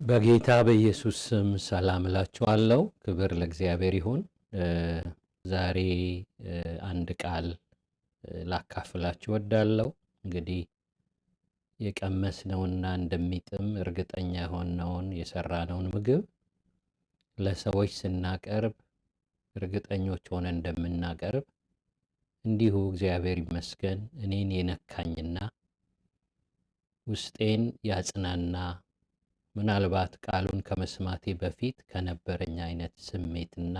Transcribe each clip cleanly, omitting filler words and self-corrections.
በጌታ በኢየሱስ ስም ሰላም እላችኋለሁ። ክብር ለእግዚአብሔር ይሁን። ዛሬ አንድ ቃል ላካፍላችሁ እወዳለሁ። እንግዲህ የቀመስነውና እንደሚጥም እርግጠኛ የሆነውን የሰራነውን ምግብ ለሰዎች ስናቀርብ እርግጠኞች ሆነን እንደምናቀርብ እንዲሁ እግዚአብሔር ይመስገን እኔን የነካኝና ውስጤን ያጽናና ምናልባት ቃሉን ከመስማቴ በፊት ከነበረኝ አይነት ስሜትና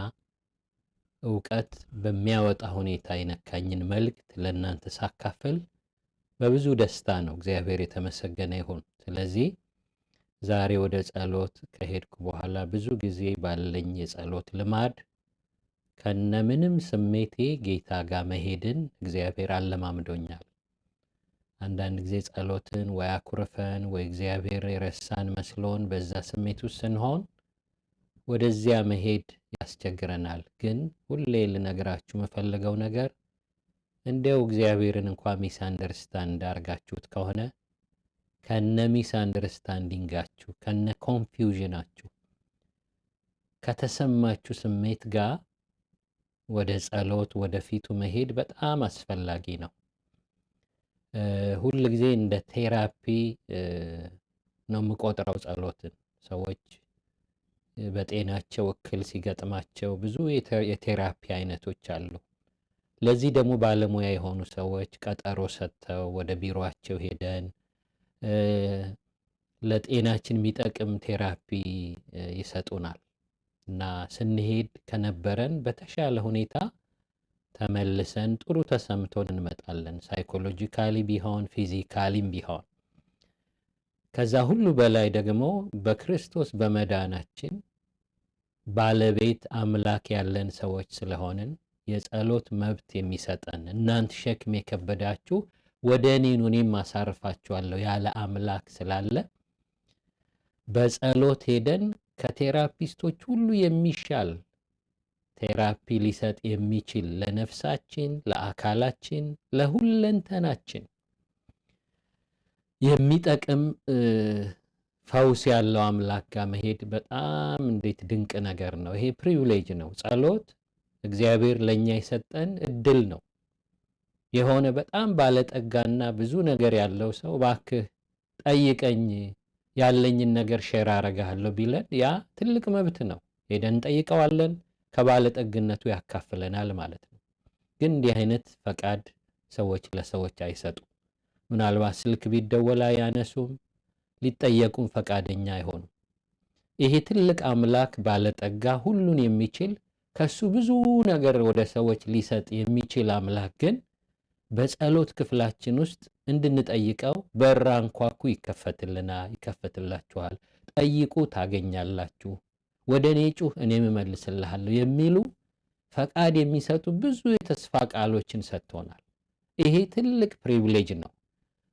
ዕውቀት በሚያወጣ ሁኔታ የነካኝን መልእክት ለእናንተ ሳካፍል በብዙ ደስታ ነው። እግዚአብሔር የተመሰገነ ይሁን። ስለዚህ ዛሬ ወደ ጸሎት ከሄድኩ በኋላ ብዙ ጊዜ ባለኝ የጸሎት ልማድ ከነምንም ስሜቴ ጌታ ጋር መሄድን እግዚአብሔር አለማምዶኛል። አንዳንድ ጊዜ ጸሎትን ወይ አኩርፈን ወይ እግዚአብሔር የረሳን መስሎን በዛ ስሜት ውስጥ ስንሆን ወደዚያ መሄድ ያስቸግረናል። ግን ሁሌ ልነግራችሁ የምፈልገው ነገር እንደው እግዚአብሔርን እንኳን ሚስ አንደርስታንድ አድርጋችሁት ከሆነ ከነ ሚስ አንደርስታንዲንጋችሁ ከነ ኮንፊውዥናችሁ ከተሰማችሁ ስሜት ጋር ወደ ጸሎት ወደፊቱ መሄድ በጣም አስፈላጊ ነው። ሁል ጊዜ እንደ ቴራፒ ነው የምቆጥረው ጸሎትን። ሰዎች በጤናቸው እክል ሲገጥማቸው ብዙ የቴራፒ አይነቶች አሉ። ለዚህ ደግሞ ባለሙያ የሆኑ ሰዎች ቀጠሮ ሰጥተው ወደ ቢሮአቸው ሄደን ለጤናችን የሚጠቅም ቴራፒ ይሰጡናል እና ስንሄድ ከነበረን በተሻለ ሁኔታ ተመልሰን ጥሩ ተሰምቶን እንመጣለን። ሳይኮሎጂካሊ ቢሆን ፊዚካሊም ቢሆን። ከዛ ሁሉ በላይ ደግሞ በክርስቶስ በመዳናችን ባለቤት አምላክ ያለን ሰዎች ስለሆንን የጸሎት መብት የሚሰጠን እናንተ ሸክም የከበዳችሁ ወደ እኔ ኑ እኔም አሳርፋችኋለሁ ያለ አምላክ ስላለ በጸሎት ሄደን ከቴራፒስቶች ሁሉ የሚሻል ቴራፒ ሊሰጥ የሚችል ለነፍሳችን፣ ለአካላችን፣ ለሁለንተናችን የሚጠቅም ፈውስ ያለው አምላክ ጋር መሄድ በጣም እንዴት ድንቅ ነገር ነው። ይሄ ፕሪቪሌጅ ነው። ጸሎት እግዚአብሔር ለኛ የሰጠን እድል ነው። የሆነ በጣም ባለጠጋና ብዙ ነገር ያለው ሰው እባክህ ጠይቀኝ ያለኝን ነገር ሼር አረጋለሁ ቢለን ያ ትልቅ መብት ነው። ሄደን ጠይቀዋለን፣ ከባለጠግነቱ ያካፍለናል ማለት ነው። ግን እንዲህ አይነት ፈቃድ ሰዎች ለሰዎች አይሰጡም። ምናልባት ስልክ ቢደወል አያነሱም፣ ሊጠየቁም ፈቃደኛ አይሆኑም። ይሄ ትልቅ አምላክ ባለጠጋ ሁሉን የሚችል ከሱ ብዙ ነገር ወደ ሰዎች ሊሰጥ የሚችል አምላክ ግን በጸሎት ክፍላችን ውስጥ እንድንጠይቀው በር አንኳኩ ይከፈትላችኋል፣ ጠይቁ ታገኛላችሁ፣ ወደ እኔ ጩህ እኔም እመልስልሃለሁ የሚሉ ፈቃድ የሚሰጡ ብዙ የተስፋ ቃሎችን ሰጥቶናል። ይሄ ትልቅ ፕሪቪሌጅ ነው።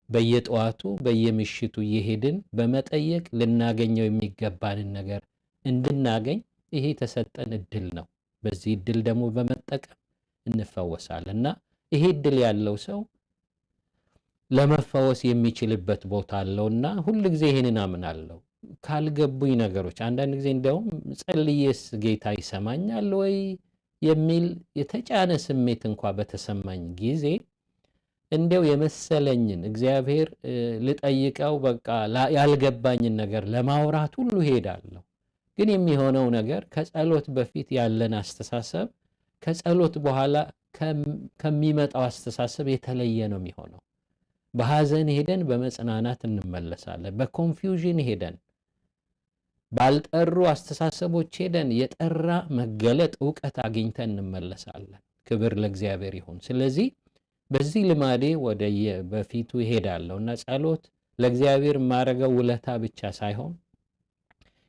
በየጠዋቱ በየምሽቱ እየሄድን በመጠየቅ ልናገኘው የሚገባንን ነገር እንድናገኝ ይሄ የተሰጠን እድል ነው። በዚህ እድል ደግሞ በመጠቀም እንፈወሳለን እና ይሄ እድል ያለው ሰው ለመፈወስ የሚችልበት ቦታ አለውና ሁል ጊዜ ይሄንን አምናለሁ። ካልገቡኝ ነገሮች አንዳንድ ጊዜ እንደውም ጸልዬስ ጌታ ይሰማኛል ወይ የሚል የተጫነ ስሜት እንኳ በተሰማኝ ጊዜ እንደው የመሰለኝን እግዚአብሔር ልጠይቀው በቃ ያልገባኝን ነገር ለማውራት ሁሉ ሄዳለሁ። ግን የሚሆነው ነገር ከጸሎት በፊት ያለን አስተሳሰብ ከጸሎት በኋላ ከሚመጣው አስተሳሰብ የተለየ ነው የሚሆነው። በሐዘን ሄደን በመጽናናት እንመለሳለን። በኮንፊውዥን ሄደን ባልጠሩ አስተሳሰቦች ሄደን የጠራ መገለጥ ዕውቀት አግኝተን እንመለሳለን። ክብር ለእግዚአብሔር ይሁን። ስለዚህ በዚህ ልማዴ በፊቱ እሄዳለሁ እና ጸሎት ለእግዚአብሔር የማረገው ውለታ ብቻ ሳይሆን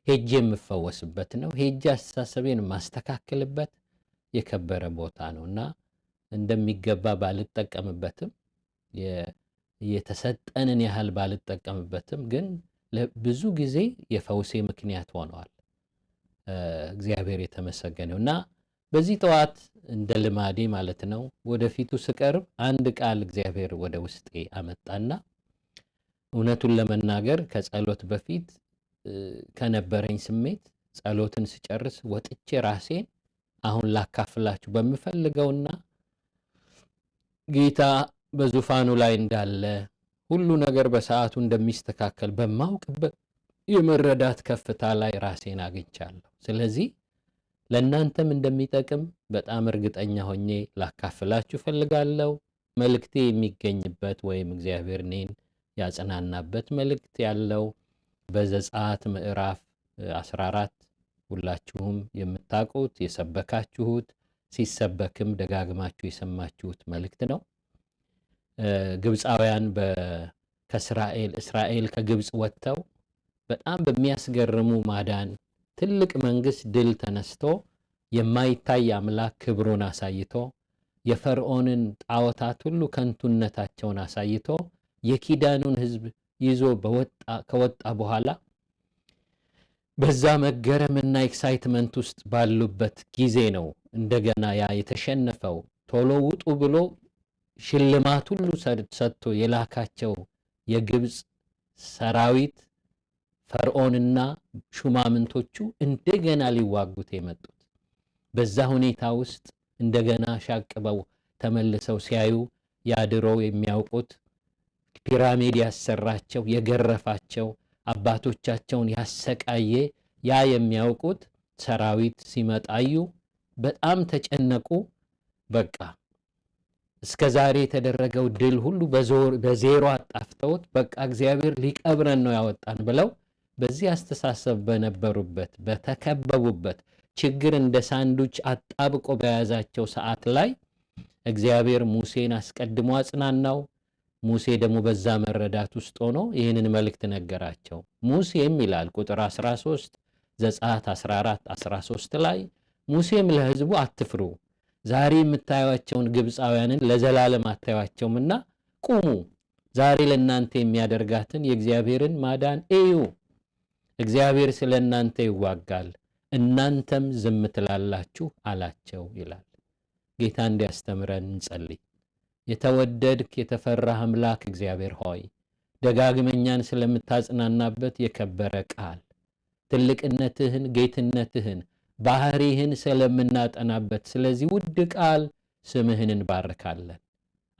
ሄጄ የምፈወስበት ነው። ሄጄ አስተሳሰቤን የማስተካከልበት የከበረ ቦታ ነው እና እንደሚገባ ባልጠቀምበትም የተሰጠንን ያህል ባልጠቀምበትም ግን ብዙ ጊዜ የፈውሴ ምክንያት ሆነዋል። እግዚአብሔር የተመሰገነው እና በዚህ ጠዋት እንደ ልማዴ ማለት ነው ወደፊቱ ስቀርብ አንድ ቃል እግዚአብሔር ወደ ውስጤ አመጣና እውነቱን ለመናገር ከጸሎት በፊት ከነበረኝ ስሜት ጸሎትን ስጨርስ ወጥቼ ራሴን አሁን ላካፍላችሁ በምፈልገውና ጌታ በዙፋኑ ላይ እንዳለ ሁሉ ነገር በሰዓቱ እንደሚስተካከል በማውቅበት የመረዳት ከፍታ ላይ ራሴን አግኝቻለሁ። ስለዚህ ለእናንተም እንደሚጠቅም በጣም እርግጠኛ ሆኜ ላካፍላችሁ ፈልጋለሁ። መልእክቴ የሚገኝበት ወይም እግዚአብሔር እኔን ያጽናናበት መልእክት ያለው በዘጸአት ምዕራፍ 14 ሁላችሁም የምታውቁት የሰበካችሁት ሲሰበክም ደጋግማችሁ የሰማችሁት መልእክት ነው። ግብፃውያን እስራኤል ከግብፅ ወጥተው በጣም በሚያስገርሙ ማዳን ትልቅ መንግስት ድል ተነስቶ የማይታይ አምላክ ክብሩን አሳይቶ የፈርዖንን ጣዖታት ሁሉ ከንቱነታቸውን አሳይቶ የኪዳኑን ሕዝብ ይዞ ከወጣ በኋላ በዛ መገረምና ኤክሳይትመንት ውስጥ ባሉበት ጊዜ ነው እንደገና ያ የተሸነፈው ቶሎ ውጡ ብሎ ሽልማት ሁሉ ሰጥቶ የላካቸው የግብፅ ሰራዊት ፈርዖንና ሹማምንቶቹ እንደገና ሊዋጉት የመጡት። በዛ ሁኔታ ውስጥ እንደገና ሻቅበው ተመልሰው ሲያዩ ያድሮ የሚያውቁት ፒራሚድ ያሰራቸው የገረፋቸው አባቶቻቸውን ያሰቃየ ያ የሚያውቁት ሰራዊት ሲመጣዩ በጣም ተጨነቁ። በቃ እስከ ዛሬ የተደረገው ድል ሁሉ በዜሮ አጣፍተውት በቃ እግዚአብሔር ሊቀብረን ነው ያወጣን ብለው በዚህ አስተሳሰብ በነበሩበት በተከበቡበት ችግር እንደ ሳንዱች አጣብቆ በያዛቸው ሰዓት ላይ እግዚአብሔር ሙሴን አስቀድሞ አጽናናው። ሙሴ ደግሞ በዛ መረዳት ውስጥ ሆኖ ይህንን መልእክት ነገራቸው። ሙሴም ይላል ቁጥር 13 ዘጸአት 14:13 ላይ ሙሴም ለሕዝቡ አትፍሩ፣ ዛሬ የምታዩአቸውን ግብፃውያንን ለዘላለም አታዩአቸውምና ቁሙ፣ ዛሬ ለእናንተ የሚያደርጋትን የእግዚአብሔርን ማዳን እዩ። እግዚአብሔር ስለ እናንተ ይዋጋል፣ እናንተም ዝም ትላላችሁ አላቸው ይላል። ጌታ እንዲያስተምረን እንጸልይ። የተወደድክ የተፈራህ አምላክ እግዚአብሔር ሆይ ደጋግመኛን ስለምታጽናናበት የከበረ ቃል ትልቅነትህን፣ ጌትነትህን፣ ባህሪህን ስለምናጠናበት ስለዚህ ውድ ቃል ስምህን እንባርካለን።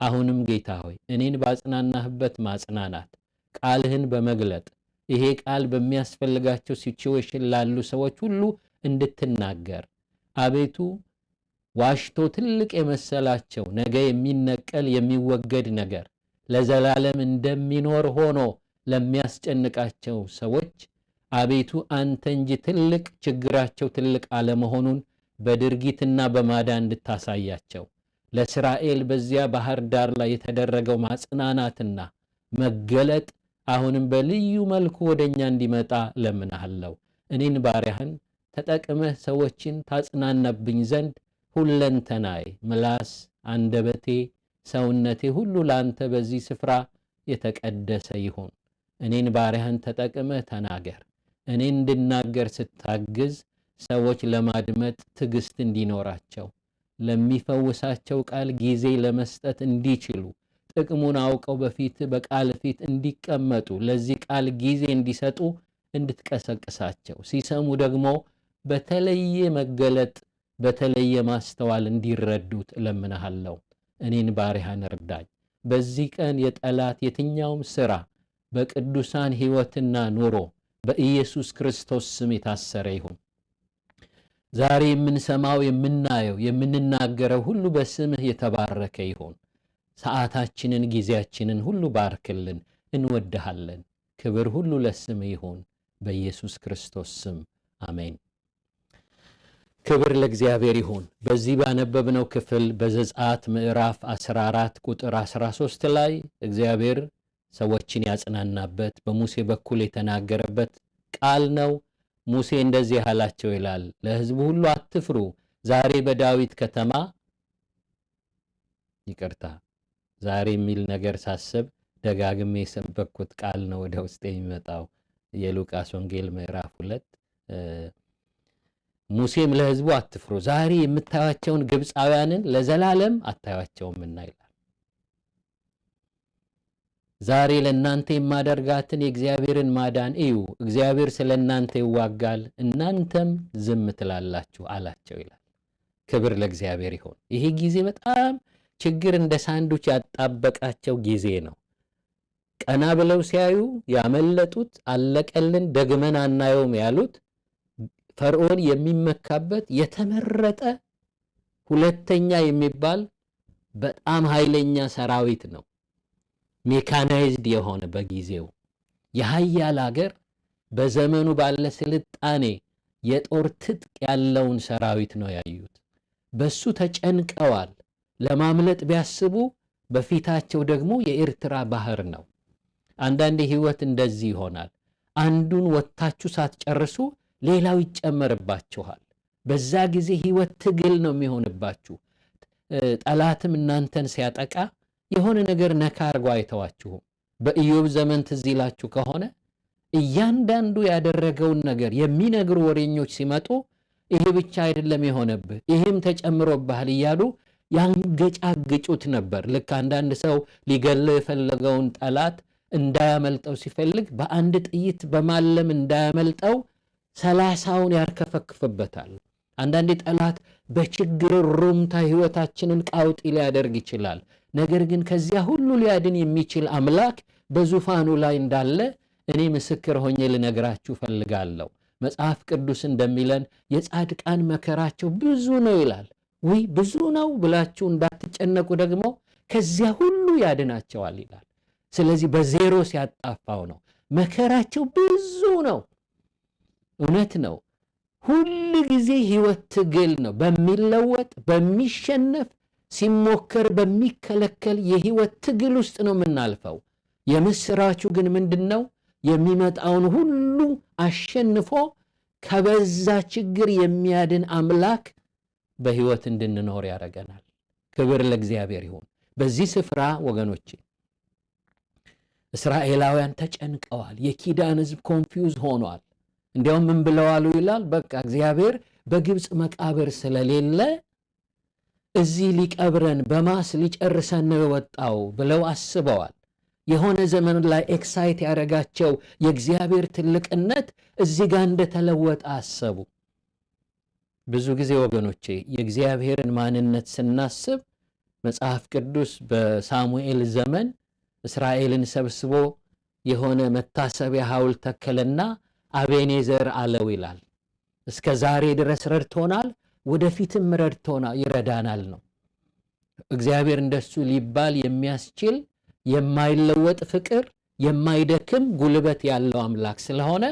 አሁንም ጌታ ሆይ እኔን ባጽናናህበት ማጽናናት ቃልህን በመግለጥ ይሄ ቃል በሚያስፈልጋቸው ሲቹዌሽን ላሉ ሰዎች ሁሉ እንድትናገር አቤቱ ዋሽቶ ትልቅ የመሰላቸው ነገ የሚነቀል የሚወገድ ነገር ለዘላለም እንደሚኖር ሆኖ ለሚያስጨንቃቸው ሰዎች አቤቱ አንተ እንጂ ትልቅ ችግራቸው ትልቅ አለመሆኑን በድርጊትና በማዳን እንድታሳያቸው ለእስራኤል በዚያ ባህር ዳር ላይ የተደረገው ማጽናናትና መገለጥ አሁንም በልዩ መልኩ ወደኛ እንዲመጣ ለምናለሁ። እኔን ባሪያህን ተጠቅመህ ሰዎችን ታጽናናብኝ ዘንድ ሁለንተናዬ፣ ምላስ፣ አንደበቴ፣ ሰውነቴ ሁሉ ላንተ በዚህ ስፍራ የተቀደሰ ይሁን። እኔን ባሪያህን ተጠቅመህ ተናገር። እኔ እንድናገር ስታግዝ ሰዎች ለማድመጥ ትዕግስት እንዲኖራቸው ለሚፈውሳቸው ቃል ጊዜ ለመስጠት እንዲችሉ ጥቅሙን አውቀው በፊት በቃል ፊት እንዲቀመጡ ለዚህ ቃል ጊዜ እንዲሰጡ እንድትቀሰቅሳቸው ሲሰሙ ደግሞ በተለየ መገለጥ በተለየ ማስተዋል እንዲረዱት እለምንሃለሁ። እኔን ባሪያህን እርዳኝ። በዚህ ቀን የጠላት የትኛውም ሥራ በቅዱሳን ሕይወትና ኑሮ በኢየሱስ ክርስቶስ ስም የታሰረ ይሁን። ዛሬ የምንሰማው የምናየው የምንናገረው ሁሉ በስምህ የተባረከ ይሁን። ሰዓታችንን ጊዜያችንን ሁሉ ባርክልን። እንወድሃለን። ክብር ሁሉ ለስምህ ይሁን በኢየሱስ ክርስቶስ ስም አሜን። ክብር ለእግዚአብሔር ይሁን። በዚህ ባነበብነው ክፍል በዘጸአት ምዕራፍ 14 ቁጥር 13 ላይ እግዚአብሔር ሰዎችን ያጽናናበት በሙሴ በኩል የተናገረበት ቃል ነው። ሙሴ እንደዚህ አላቸው ይላል፣ ለሕዝቡ ሁሉ አትፍሩ፣ ዛሬ በዳዊት ከተማ ዛሬ የሚል ነገር ሳስብ ደጋግሜ የሰበኩት ቃል ነው ወደ ውስጥ የሚመጣው። የሉቃስ ወንጌል ምዕራፍ 2 ሙሴም ለሕዝቡ አትፍሩ፣ ዛሬ የምታዩአቸውን ግብፃውያንን ለዘላለም አታዩአቸውምና ይላል። ዛሬ ለእናንተ የማደርጋትን የእግዚአብሔርን ማዳን እዩ። እግዚአብሔር ስለ እናንተ ይዋጋል፣ እናንተም ዝም ትላላችሁ አላቸው ይላል። ክብር ለእግዚአብሔር ይሁን። ይሄ ጊዜ በጣም ችግር እንደ ሳንዱች ያጣበቃቸው ጊዜ ነው። ቀና ብለው ሲያዩ ያመለጡት አለቀልን፣ ደግመን አናየውም ያሉት ፈርዖን የሚመካበት የተመረጠ ሁለተኛ የሚባል በጣም ኃይለኛ ሰራዊት ነው። ሜካናይዝድ የሆነ በጊዜው የኃያል ሀገር በዘመኑ ባለ ስልጣኔ የጦር ትጥቅ ያለውን ሰራዊት ነው ያዩት። በሱ ተጨንቀዋል። ለማምለጥ ቢያስቡ በፊታቸው ደግሞ የኤርትራ ባህር ነው። አንዳንዴ ህይወት እንደዚህ ይሆናል። አንዱን ወታችሁ ሳትጨርሱ ሌላው ይጨመርባችኋል። በዛ ጊዜ ህይወት ትግል ነው የሚሆንባችሁ። ጠላትም እናንተን ሲያጠቃ የሆነ ነገር ነካ አርጎ አይተዋችሁም። በኢዮብ ዘመን ትዝ ይላችሁ ከሆነ እያንዳንዱ ያደረገውን ነገር የሚነግሩ ወሬኞች ሲመጡ ይሄ ብቻ አይደለም የሆነብህ፣ ይሄም ተጨምሮብሃል እያሉ ያንገጫግጩት ነበር። ልክ አንዳንድ ሰው ሊገለው የፈለገውን ጠላት እንዳያመልጠው ሲፈልግ በአንድ ጥይት በማለም እንዳያመልጠው 30ውን ያርከፈክፍበታል። አንዳንዴ ጠላት በችግር ሩምታ ህይወታችንን ቃውጢ ሊያደርግ ይችላል። ነገር ግን ከዚያ ሁሉ ሊያድን የሚችል አምላክ በዙፋኑ ላይ እንዳለ እኔ ምስክር ሆኜ ልነግራችሁ ፈልጋለሁ። መጽሐፍ ቅዱስ እንደሚለን የጻድቃን መከራቸው ብዙ ነው ይላል። ወይ ብዙ ነው ብላችሁ እንዳትጨነቁ ደግሞ ከዚያ ሁሉ ያድናቸዋል ይላል። ስለዚህ በዜሮ ሲያጣፋው ነው። መከራቸው ብዙ ነው። እውነት ነው። ሁሉ ጊዜ ህይወት ትግል ነው። በሚለወጥ በሚሸነፍ ሲሞከር በሚከለከል የህይወት ትግል ውስጥ ነው የምናልፈው። የምስራቹ ግን ምንድነው? የሚመጣውን ሁሉ አሸንፎ ከበዛ ችግር የሚያድን አምላክ በህይወት እንድንኖር ያደርገናል። ክብር ለእግዚአብሔር ይሁን። በዚህ ስፍራ ወገኖቼ እስራኤላውያን ተጨንቀዋል። የኪዳን ህዝብ ኮንፊውዝ ሆኗል። እንዲያውም ምን ብለዋሉ ይላል? በቃ እግዚአብሔር በግብፅ መቃብር ስለሌለ እዚህ ሊቀብረን በማስ ሊጨርሰን ነው የወጣው ብለው አስበዋል። የሆነ ዘመን ላይ ኤክሳይት ያደረጋቸው የእግዚአብሔር ትልቅነት እዚህ ጋር እንደተለወጠ አሰቡ። ብዙ ጊዜ ወገኖቼ የእግዚአብሔርን ማንነት ስናስብ መጽሐፍ ቅዱስ በሳሙኤል ዘመን እስራኤልን ሰብስቦ የሆነ መታሰቢያ ሐውልት ተከለና አቤኔዘር አለው ይላል። እስከ ዛሬ ድረስ ረድቶናል፣ ወደፊትም ይረዳናል ነው። እግዚአብሔር እንደሱ ሊባል የሚያስችል የማይለወጥ ፍቅር፣ የማይደክም ጉልበት ያለው አምላክ ስለሆነ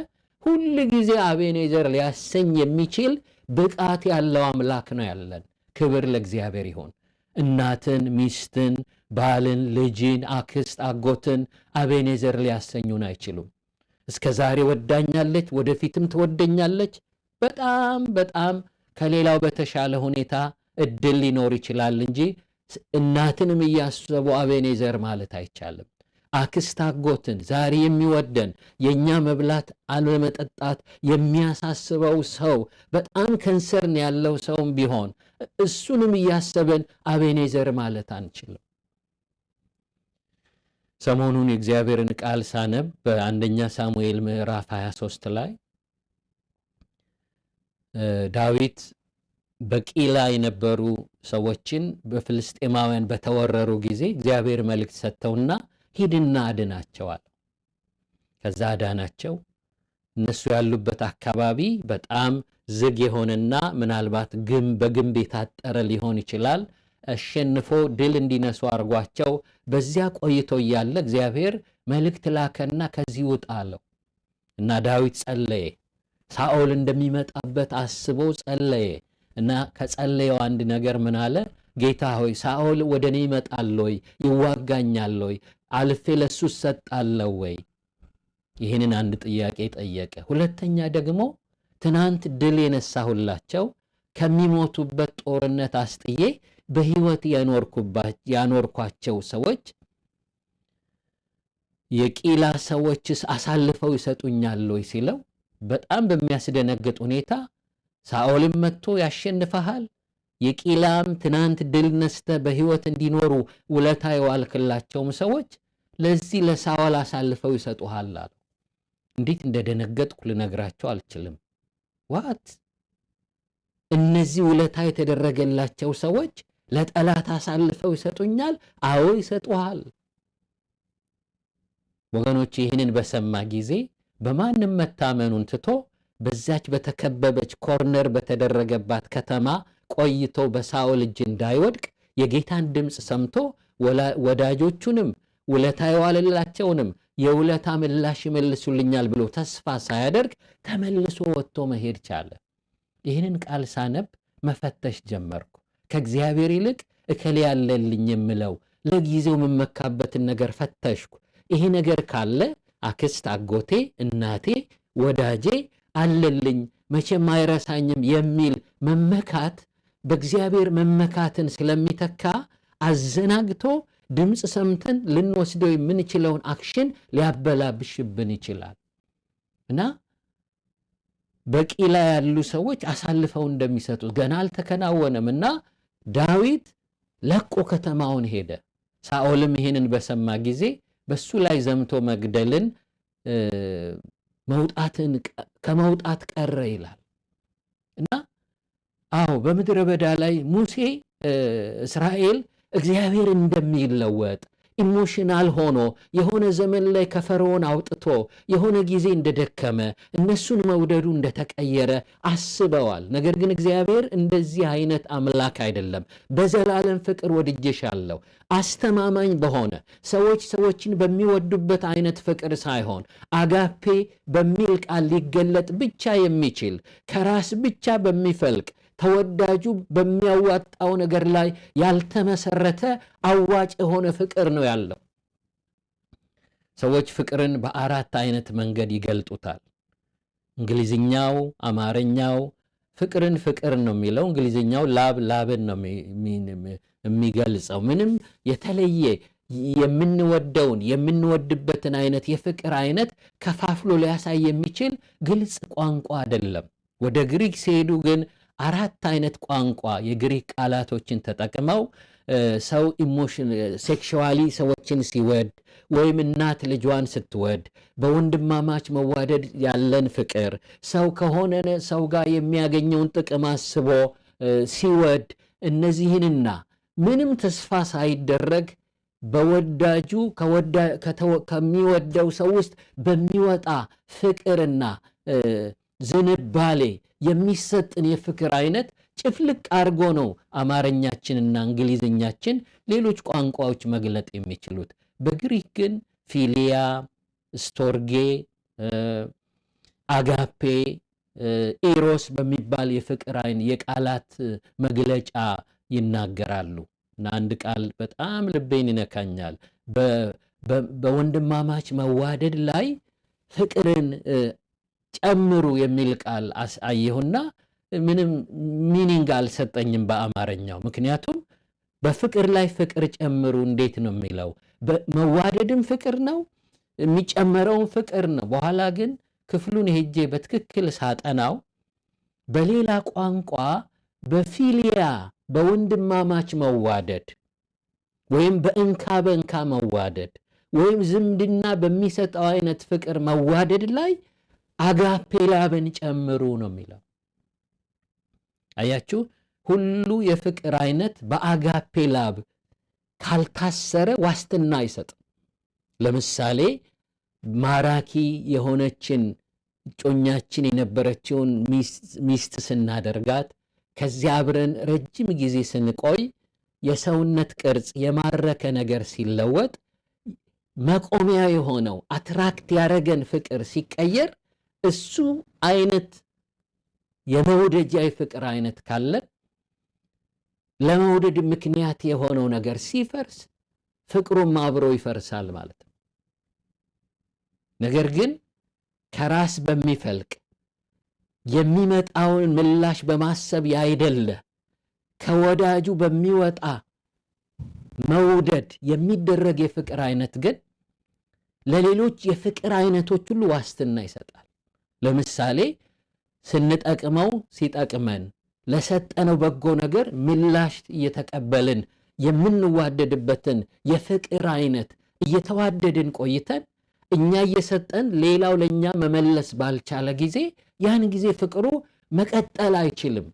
ሁሉ ጊዜ አቤኔዘር ሊያሰኝ የሚችል ብቃት ያለው አምላክ ነው ያለን። ክብር ለእግዚአብሔር ይሁን። እናትን፣ ሚስትን፣ ባልን፣ ልጅን፣ አክስት፣ አጎትን አቤኔዘር ሊያሰኙን አይችሉም። እስከ ዛሬ ወዳኛለች፣ ወደፊትም ትወደኛለች። በጣም በጣም ከሌላው በተሻለ ሁኔታ እድል ሊኖር ይችላል እንጂ እናትንም እያሰቡ አቤኔዘር ማለት አይቻልም። አክስት አጎትን ዛሬ የሚወደን የኛ መብላት አለመጠጣት የሚያሳስበው ሰው በጣም ከንሰርን ያለው ሰውም ቢሆን እሱንም እያሰበን አቤኔዘር ማለት አንችልም። ሰሞኑን የእግዚአብሔርን ቃል ሳነብ በአንደኛ ሳሙኤል ምዕራፍ 23 ላይ ዳዊት በቂላ የነበሩ ሰዎችን በፍልስጤማውያን በተወረሩ ጊዜ እግዚአብሔር መልእክት ሰጥተውና ሂድና አድናቸዋል። ከዛ አዳናቸው። እነሱ ያሉበት አካባቢ በጣም ዝግ የሆነና ምናልባት በግንብ የታጠረ ሊሆን ይችላል። አሸንፎ ድል እንዲነሱ አርጓቸው በዚያ ቆይቶ እያለ እግዚአብሔር መልእክት ላከና ከዚህ ውጣ አለው እና ዳዊት ጸለየ። ሳኦል እንደሚመጣበት አስቦ ጸለየ እና ከጸለየው አንድ ነገር ምን አለ? ጌታ ሆይ ሳኦል ወደኔ ይመጣል ወይ? ይዋጋኛል ወይ? አልፌ ለሱ ሰጣለው ወይ? ይህንን አንድ ጥያቄ ጠየቀ። ሁለተኛ ደግሞ ትናንት ድል የነሳሁላቸው ከሚሞቱበት ጦርነት አስጥዬ በህይወት ያኖርኳቸው ሰዎች የቂላ ሰዎችስ አሳልፈው ይሰጡኛል ወይ ሲለው በጣም በሚያስደነግጥ ሁኔታ ሳኦልም መጥቶ ያሸንፈሃል፣ የቂላም ትናንት ድል ነስተ በህይወት እንዲኖሩ ውለታ የዋልክላቸውም ሰዎች ለዚህ ለሳኦል አሳልፈው ይሰጡሃል አለው። እንዴት እንደደነገጥኩ ልነግራቸው አልችልም። ዋት እነዚህ ውለታ የተደረገላቸው ሰዎች ለጠላት አሳልፈው ይሰጡኛል? አዎ ይሰጡሃል። ወገኖች ይህንን በሰማ ጊዜ በማንም መታመኑን ትቶ በዛች በተከበበች ኮርነር በተደረገባት ከተማ ቆይቶ በሳኦል እጅ እንዳይወድቅ የጌታን ድምፅ ሰምቶ ወዳጆቹንም ውለታ የዋለላቸውንም የውለታ ምላሽ ይመልሱልኛል ብሎ ተስፋ ሳያደርግ ተመልሶ ወጥቶ መሄድ ቻለ። ይህንን ቃል ሳነብ መፈተሽ ጀመርኩ። ከእግዚአብሔር ይልቅ እከሌ ያለልኝ የምለው ለጊዜው የምመካበትን ነገር ፈተሽኩ። ይሄ ነገር ካለ አክስት፣ አጎቴ፣ እናቴ፣ ወዳጄ አለልኝ መቼም አይረሳኝም የሚል መመካት በእግዚአብሔር መመካትን ስለሚተካ አዘናግቶ ድምፅ ሰምተን ልንወስደው የምንችለውን አክሽን ሊያበላብሽብን ይችላል እና በቂላ ያሉ ሰዎች አሳልፈው እንደሚሰጡት ገና አልተከናወነም እና ዳዊት ለቆ ከተማውን ሄደ። ሳኦልም ይህንን በሰማ ጊዜ በሱ ላይ ዘምቶ መግደልን ከመውጣት ቀረ ይላል እና አዎ በምድረ በዳ ላይ ሙሴ እስራኤል እግዚአብሔር እንደሚለወጥ ኢሞሽናል ሆኖ የሆነ ዘመን ላይ ከፈርዖን አውጥቶ የሆነ ጊዜ እንደደከመ እነሱን መውደዱ እንደተቀየረ አስበዋል። ነገር ግን እግዚአብሔር እንደዚህ አይነት አምላክ አይደለም። በዘላለም ፍቅር ወድጄሻለሁ አስተማማኝ በሆነ ሰዎችን በሚወዱበት አይነት ፍቅር ሳይሆን አጋፔ በሚል ቃል ሊገለጥ ብቻ የሚችል ከራስ ብቻ በሚፈልቅ ተወዳጁ በሚያዋጣው ነገር ላይ ያልተመሰረተ አዋጭ የሆነ ፍቅር ነው ያለው። ሰዎች ፍቅርን በአራት አይነት መንገድ ይገልጡታል። እንግሊዝኛው፣ አማርኛው ፍቅርን ፍቅር ነው የሚለው፣ እንግሊዝኛው ላብን ነው የሚገልጸው። ምንም የተለየ የምንወደውን የምንወድበትን አይነት የፍቅር አይነት ከፋፍሎ ሊያሳይ የሚችል ግልጽ ቋንቋ አይደለም። ወደ ግሪክ ሲሄዱ ግን አራት አይነት ቋንቋ የግሪክ ቃላቶችን ተጠቅመው ሰው ኢሞሽን ሴክሹዋሊ ሰዎችን ሲወድ ወይም እናት ልጇን ስትወድ በወንድማማች መዋደድ ያለን ፍቅር ሰው ከሆነ ሰው ጋር የሚያገኘውን ጥቅም አስቦ ሲወድ እነዚህንና ምንም ተስፋ ሳይደረግ በወዳጁ ከሚወደው ሰው ውስጥ በሚወጣ ፍቅርና ዝንባሌ የሚሰጥን የፍቅር አይነት ጭፍልቅ አድርጎ ነው አማርኛችንና እንግሊዝኛችን ሌሎች ቋንቋዎች መግለጥ የሚችሉት። በግሪክ ግን ፊሊያ፣ ስቶርጌ፣ አጋፔ፣ ኤሮስ በሚባል የፍቅር አይነት የቃላት መግለጫ ይናገራሉ እና አንድ ቃል በጣም ልቤን ይነካኛል። በወንድማማች መዋደድ ላይ ፍቅርን ጨምሩ የሚል ቃል አየሁና ምንም ሚኒንግ አልሰጠኝም በአማርኛው። ምክንያቱም በፍቅር ላይ ፍቅር ጨምሩ እንዴት ነው የሚለው? መዋደድም ፍቅር ነው፣ የሚጨመረውን ፍቅር ነው። በኋላ ግን ክፍሉን ሄጄ በትክክል ሳጠናው በሌላ ቋንቋ በፊሊያ በወንድማማች መዋደድ ወይም በእንካ በእንካ መዋደድ ወይም ዝምድና በሚሰጠው አይነት ፍቅር መዋደድ ላይ አጋፔ ላብን ጨምሩ ነው የሚለው። አያችሁ፣ ሁሉ የፍቅር አይነት በአጋፔ ላብ ካልታሰረ ዋስትና አይሰጥም። ለምሳሌ ማራኪ የሆነችን እጮኛችን የነበረችውን ሚስት ስናደርጋት ከዚያ አብረን ረጅም ጊዜ ስንቆይ የሰውነት ቅርጽ የማረከ ነገር ሲለወጥ መቆሚያ የሆነው አትራክት ያረገን ፍቅር ሲቀየር እሱ አይነት የመውደጃ ፍቅር አይነት ካለ ለመውደድ ምክንያት የሆነው ነገር ሲፈርስ ፍቅሩም አብሮ ይፈርሳል ማለት ነው። ነገር ግን ከራስ በሚፈልቅ የሚመጣውን ምላሽ በማሰብ ያይደለ ከወዳጁ በሚወጣ መውደድ የሚደረግ የፍቅር አይነት ግን ለሌሎች የፍቅር አይነቶች ሁሉ ዋስትና ይሰጣል። ለምሳሌ ስንጠቅመው ሲጠቅመን ለሰጠነው በጎ ነገር ምላሽ እየተቀበልን የምንዋደድበትን የፍቅር አይነት እየተዋደድን ቆይተን እኛ እየሰጠን ሌላው ለኛ መመለስ ባልቻለ ጊዜ ያን ጊዜ ፍቅሩ መቀጠል አይችልም።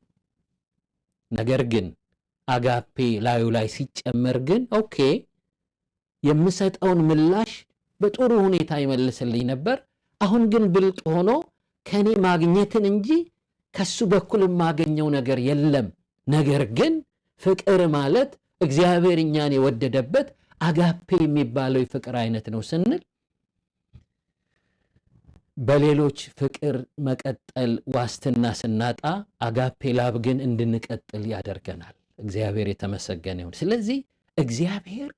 ነገር ግን አጋፔ ላዩ ላይ ሲጨመር ግን ኦኬ የምሰጠውን ምላሽ በጥሩ ሁኔታ ይመልስልኝ ነበር። አሁን ግን ብልጥ ሆኖ ከኔ ማግኘትን እንጂ ከሱ በኩል የማገኘው ነገር የለም። ነገር ግን ፍቅር ማለት እግዚአብሔር እኛን የወደደበት አጋፔ የሚባለው የፍቅር አይነት ነው ስንል በሌሎች ፍቅር መቀጠል ዋስትና ስናጣ አጋፔ ላብ ግን እንድንቀጥል ያደርገናል። እግዚአብሔር የተመሰገነ ይሁን። ስለዚህ እግዚአብሔር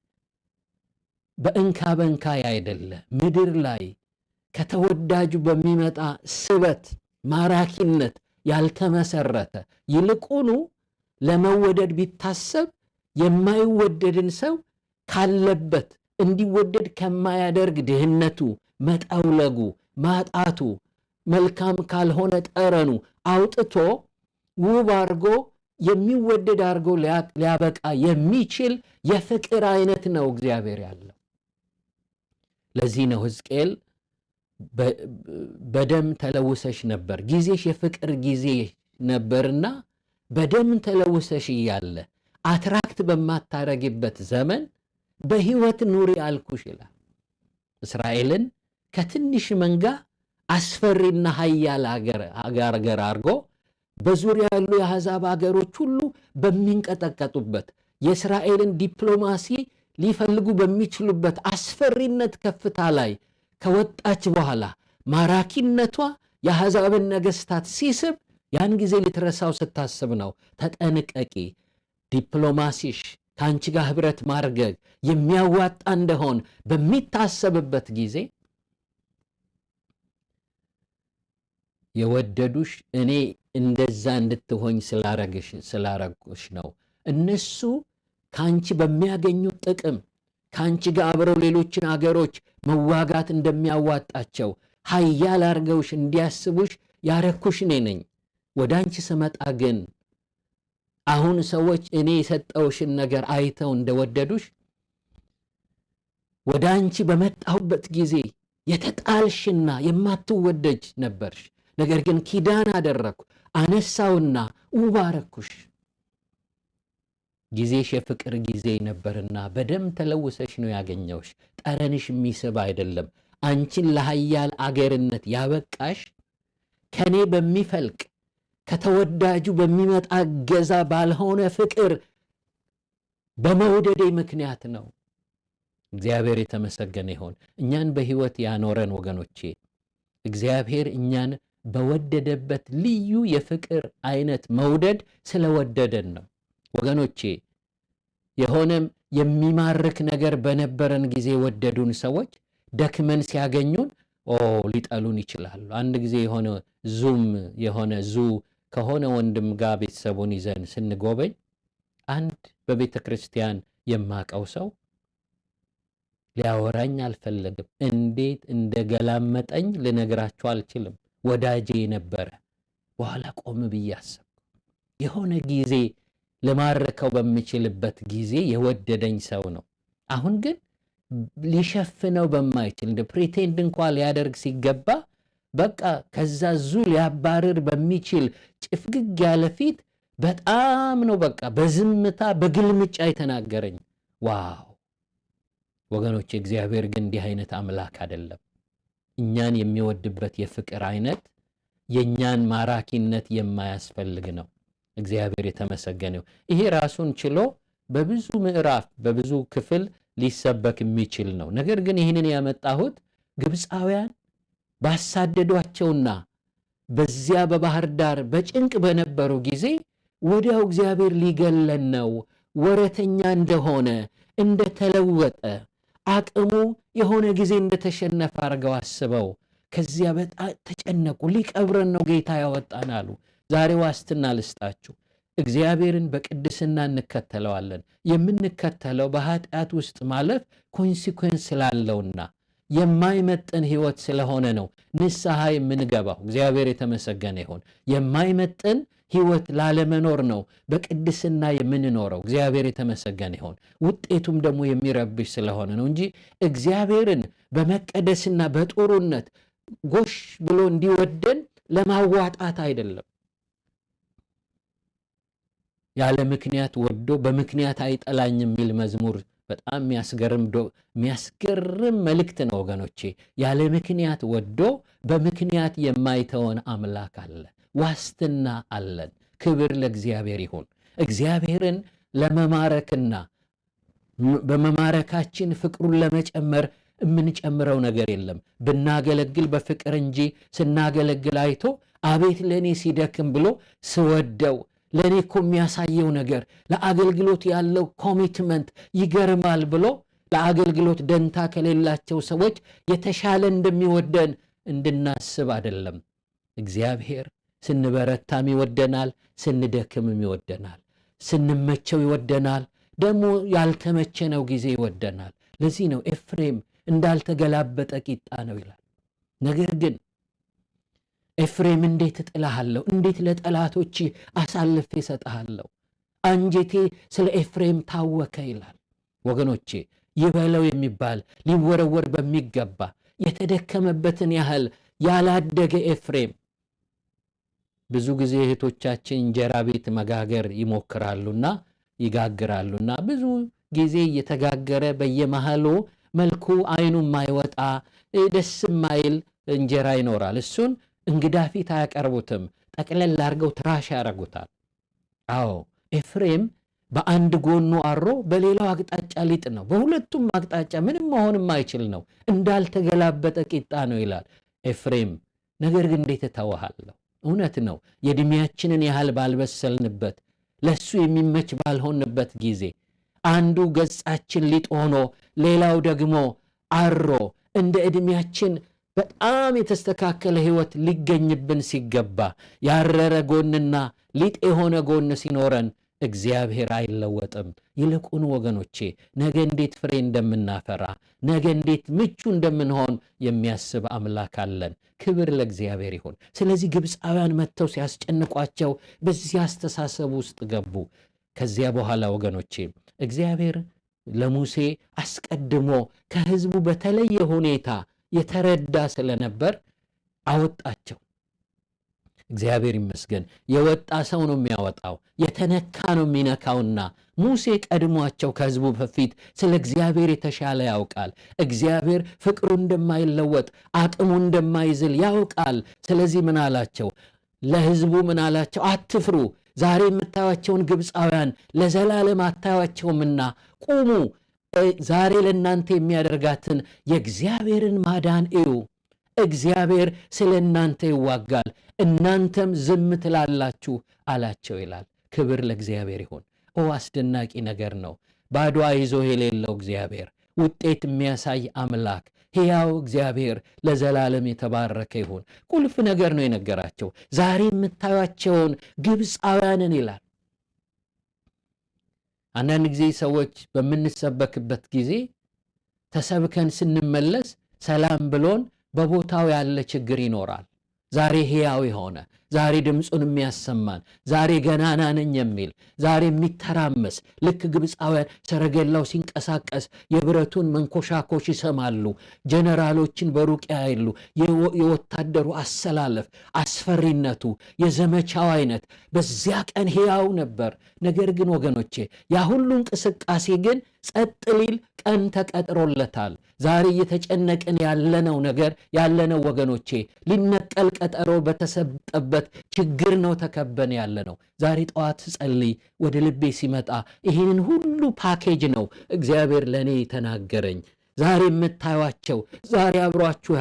በእንካ በእንካ አይደለ ምድር ላይ ከተወዳጁ በሚመጣ ስበት ማራኪነት ያልተመሰረተ ይልቁኑ ለመወደድ ቢታሰብ የማይወደድን ሰው ካለበት እንዲወደድ ከማያደርግ ድህነቱ፣ መጠውለጉ፣ ማጣቱ፣ መልካም ካልሆነ ጠረኑ አውጥቶ ውብ አድርጎ የሚወደድ አድርጎ ሊያበቃ የሚችል የፍቅር አይነት ነው እግዚአብሔር ያለው። ለዚህ ነው ሕዝቅኤል በደም ተለውሰሽ ነበር፣ ጊዜሽ የፍቅር ጊዜ ነበርና በደም ተለውሰሽ እያለ አትራክት በማታረግበት ዘመን በሕይወት ኑሪ አልኩሽ ይላል። እስራኤልን ከትንሽ መንጋ አስፈሪና ኃያል አገር አድርጎ በዙሪያ ያሉ የአሕዛብ አገሮች ሁሉ በሚንቀጠቀጡበት የእስራኤልን ዲፕሎማሲ ሊፈልጉ በሚችሉበት አስፈሪነት ከፍታ ላይ ከወጣች በኋላ ማራኪነቷ የአሕዛብን ነገሥታት ሲስብ ያን ጊዜ ልትረሳው ስታስብ ነው። ተጠንቀቂ፣ ዲፕሎማሲሽ ከአንቺ ጋር ኅብረት ማርገግ የሚያዋጣ እንደሆን በሚታሰብበት ጊዜ የወደዱሽ እኔ እንደዛ እንድትሆኝ ስላረጉሽ ነው። እነሱ ከአንቺ በሚያገኙት ጥቅም ከአንቺ ጋር አብረው ሌሎችን አገሮች መዋጋት እንደሚያዋጣቸው ኃያል አርገውሽ እንዲያስቡሽ ያረኩሽ እኔ ነኝ። ወደ አንቺ ስመጣ ግን አሁን ሰዎች እኔ የሰጠውሽን ነገር አይተው እንደወደዱሽ ወደ አንቺ በመጣሁበት ጊዜ የተጣልሽና የማትወደጅ ነበርሽ። ነገር ግን ኪዳን አደረግኩ፣ አነሳውና ውብ አረኩሽ። ጊዜሽ የፍቅር ጊዜ ነበርና በደም ተለውሰሽ ነው ያገኘውሽ። ጠረንሽ የሚስብ አይደለም። አንቺን ለኃያል አገርነት ያበቃሽ ከኔ በሚፈልቅ ከተወዳጁ በሚመጣ ገዛ ባልሆነ ፍቅር በመውደዴ ምክንያት ነው። እግዚአብሔር የተመሰገነ ይሁን። እኛን በሕይወት ያኖረን ወገኖቼ እግዚአብሔር እኛን በወደደበት ልዩ የፍቅር አይነት መውደድ ስለወደደን ነው። ወገኖቼ የሆነም የሚማርክ ነገር በነበረን ጊዜ ወደዱን ሰዎች ደክመን ሲያገኙን ሊጠሉን ይችላሉ። አንድ ጊዜ የሆነ ዙ ከሆነ ወንድም ጋር ቤተሰቡን ይዘን ስንጎበኝ አንድ በቤተ ክርስቲያን የማቀው ሰው ሊያወራኝ አልፈለግም። እንዴት እንደገላመጠኝ ልነግራችሁ አልችልም። ወዳጄ ነበረ። በኋላ ቆም ብዬ አሰብኩ። የሆነ ጊዜ ለማረከው በሚችልበት ጊዜ የወደደኝ ሰው ነው። አሁን ግን ሊሸፍነው በማይችል እንደ ፕሪቴንድ እንኳን ሊያደርግ ሲገባ በቃ ከዛ ዙ ሊያባርር በሚችል ጭፍግግ ያለ ፊት በጣም ነው በቃ በዝምታ በግልምጫ የተናገረኝ። ዋው ወገኖች፣ እግዚአብሔር ግን እንዲህ አይነት አምላክ አይደለም። እኛን የሚወድበት የፍቅር አይነት የእኛን ማራኪነት የማያስፈልግ ነው። እግዚአብሔር የተመሰገነው። ይሄ ራሱን ችሎ በብዙ ምዕራፍ በብዙ ክፍል ሊሰበክ የሚችል ነው። ነገር ግን ይህንን ያመጣሁት ግብፃውያን ባሳደዷቸውና በዚያ በባህር ዳር በጭንቅ በነበሩ ጊዜ ወዲያው እግዚአብሔር ሊገለን ነው፣ ወረተኛ እንደሆነ እንደተለወጠ አቅሙ የሆነ ጊዜ እንደተሸነፈ አድርገው አስበው ከዚያ በጣም ተጨነቁ። ሊቀብረን ነው ጌታ ያወጣን አሉ። ዛሬ ዋስትና ልስጣችሁ። እግዚአብሔርን በቅድስና እንከተለዋለን። የምንከተለው በኃጢአት ውስጥ ማለፍ ኮንሲኩዌንስ ስላለውና የማይመጥን ህይወት ስለሆነ ነው ንስሐ የምንገባው። እግዚአብሔር የተመሰገነ ይሁን። የማይመጥን ህይወት ላለመኖር ነው በቅድስና የምንኖረው። እግዚአብሔር የተመሰገነ ይሁን። ውጤቱም ደግሞ የሚረብሽ ስለሆነ ነው እንጂ እግዚአብሔርን በመቀደስና በጥሩነት ጎሽ ብሎ እንዲወደን ለማዋጣት አይደለም። ያለ ምክንያት ወዶ በምክንያት አይጠላኝም የሚል መዝሙር በጣም የሚያስገርም መልእክት ነው ወገኖቼ። ያለ ምክንያት ወዶ በምክንያት የማይተወን አምላክ አለ። ዋስትና አለን። ክብር ለእግዚአብሔር ይሁን። እግዚአብሔርን ለመማረክና በመማረካችን ፍቅሩን ለመጨመር የምንጨምረው ነገር የለም። ብናገለግል በፍቅር እንጂ ስናገለግል አይቶ አቤት ለእኔ ሲደክም ብሎ ስወደው ለእኔ እኮ የሚያሳየው ነገር ለአገልግሎት ያለው ኮሚትመንት ይገርማል ብሎ ለአገልግሎት ደንታ ከሌላቸው ሰዎች የተሻለ እንደሚወደን እንድናስብ አይደለም። እግዚአብሔር ስንበረታም ይወደናል፣ ስንደክምም ይወደናል፣ ስንመቸው ይወደናል፣ ደግሞ ያልተመቸነው ጊዜ ይወደናል። ለዚህ ነው ኤፍሬም እንዳልተገላበጠ ቂጣ ነው ይላል። ነገር ግን ኤፍሬም እንዴት እጥልሃለሁ? እንዴት ለጠላቶች አሳልፌ እሰጥሃለሁ? አንጀቴ ስለ ኤፍሬም ታወከ ይላል። ወገኖቼ ይበለው የሚባል ሊወረወር በሚገባ የተደከመበትን ያህል ያላደገ ኤፍሬም። ብዙ ጊዜ እህቶቻችን እንጀራ ቤት መጋገር ይሞክራሉና ይጋግራሉና ብዙ ጊዜ እየተጋገረ በየመሃሉ መልኩ አይኑ ማይወጣ ደስ ማይል እንጀራ ይኖራል። እሱን እንግዳ ፊት አያቀርቡትም፣ ጠቅለል አድርገው ትራሽ ያረጉታል። አዎ ኤፍሬም በአንድ ጎኑ አሮ በሌላው አቅጣጫ ሊጥ ነው። በሁለቱም አቅጣጫ ምንም መሆን የማይችል ነው። እንዳልተገላበጠ ቂጣ ነው ይላል ኤፍሬም። ነገር ግን እንዴት እተወሃለሁ? እውነት ነው። የዕድሜያችንን ያህል ባልበሰልንበት፣ ለሱ የሚመች ባልሆንበት ጊዜ አንዱ ገጻችን ሊጥ ሆኖ ሌላው ደግሞ አሮ እንደ ዕድሜያችን በጣም የተስተካከለ ህይወት ሊገኝብን ሲገባ ያረረ ጎንና ሊጥ የሆነ ጎን ሲኖረን እግዚአብሔር አይለወጥም። ይልቁን ወገኖቼ ነገ እንዴት ፍሬ እንደምናፈራ፣ ነገ እንዴት ምቹ እንደምንሆን የሚያስብ አምላክ አለን። ክብር ለእግዚአብሔር ይሁን። ስለዚህ ግብፃውያን መጥተው ሲያስጨንቋቸው በዚህ አስተሳሰብ ውስጥ ገቡ። ከዚያ በኋላ ወገኖቼ እግዚአብሔር ለሙሴ አስቀድሞ ከህዝቡ በተለየ ሁኔታ የተረዳ ስለነበር አወጣቸው። እግዚአብሔር ይመስገን። የወጣ ሰው ነው የሚያወጣው፣ የተነካ ነው የሚነካውና ሙሴ ቀድሟቸው ከህዝቡ በፊት ስለ እግዚአብሔር የተሻለ ያውቃል። እግዚአብሔር ፍቅሩ እንደማይለወጥ አቅሙ እንደማይዝል ያውቃል። ስለዚህ ምን አላቸው? ለህዝቡ ምን አላቸው? አትፍሩ፣ ዛሬ የምታዩአቸውን ግብፃውያን ለዘላለም አታዩአቸውምና ቁሙ፣ ዛሬ ለእናንተ የሚያደርጋትን የእግዚአብሔርን ማዳን እዩ። እግዚአብሔር ስለ እናንተ ይዋጋል፣ እናንተም ዝም ትላላችሁ አላቸው ይላል። ክብር ለእግዚአብሔር ይሁን። አስደናቂ ነገር ነው። ባዶ ይዞ የሌለው እግዚአብሔር፣ ውጤት የሚያሳይ አምላክ፣ ሕያው እግዚአብሔር ለዘላለም የተባረከ ይሁን። ቁልፍ ነገር ነው የነገራቸው። ዛሬ የምታዩአቸውን ግብፃውያንን ይላል። አንዳንድ ጊዜ ሰዎች በምንሰበክበት ጊዜ ተሰብከን ስንመለስ ሰላም ብሎን በቦታው ያለ ችግር ይኖራል። ዛሬ ሕያው የሆነ ዛሬ ድምፁን የሚያሰማን ዛሬ ገናና ነኝ የሚል ዛሬ የሚተራመስ ልክ ግብፃውያን ሰረገላው ሲንቀሳቀስ የብረቱን መንኮሻኮሽ ይሰማሉ። ጀነራሎችን በሩቅ ያያሉ። የወታደሩ አሰላለፍ፣ አስፈሪነቱ፣ የዘመቻው አይነት በዚያ ቀን ሕያው ነበር። ነገር ግን ወገኖቼ ያ ሁሉ እንቅስቃሴ ግን ጸጥ ሊል ቀን ተቀጥሮለታል። ዛሬ እየተጨነቅን ያለነው ነገር ያለነው ወገኖቼ ሊነቀል ቀጠሮ በተሰጠበት ችግር ነው ተከበን ያለነው። ዛሬ ጠዋት ጸልይ ወደ ልቤ ሲመጣ ይህንን ሁሉ ፓኬጅ ነው እግዚአብሔር ለእኔ ተናገረኝ። ዛሬ የምታዩአቸው ዛሬ አብሯችሁ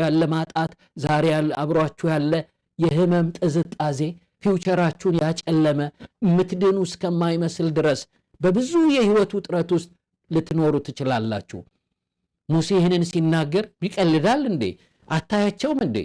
ያለ ማጣት፣ ዛሬ አብሯችሁ ያለ የህመም ጥዝጣዜ፣ ፊውቸራችሁን ያጨለመ የምትድኑ እስከማይመስል ድረስ በብዙ የህይወት ውጥረት ውስጥ ልትኖሩ ትችላላችሁ። ሙሴ ይህንን ሲናገር ይቀልዳል እንዴ? አታያቸውም እንዴ?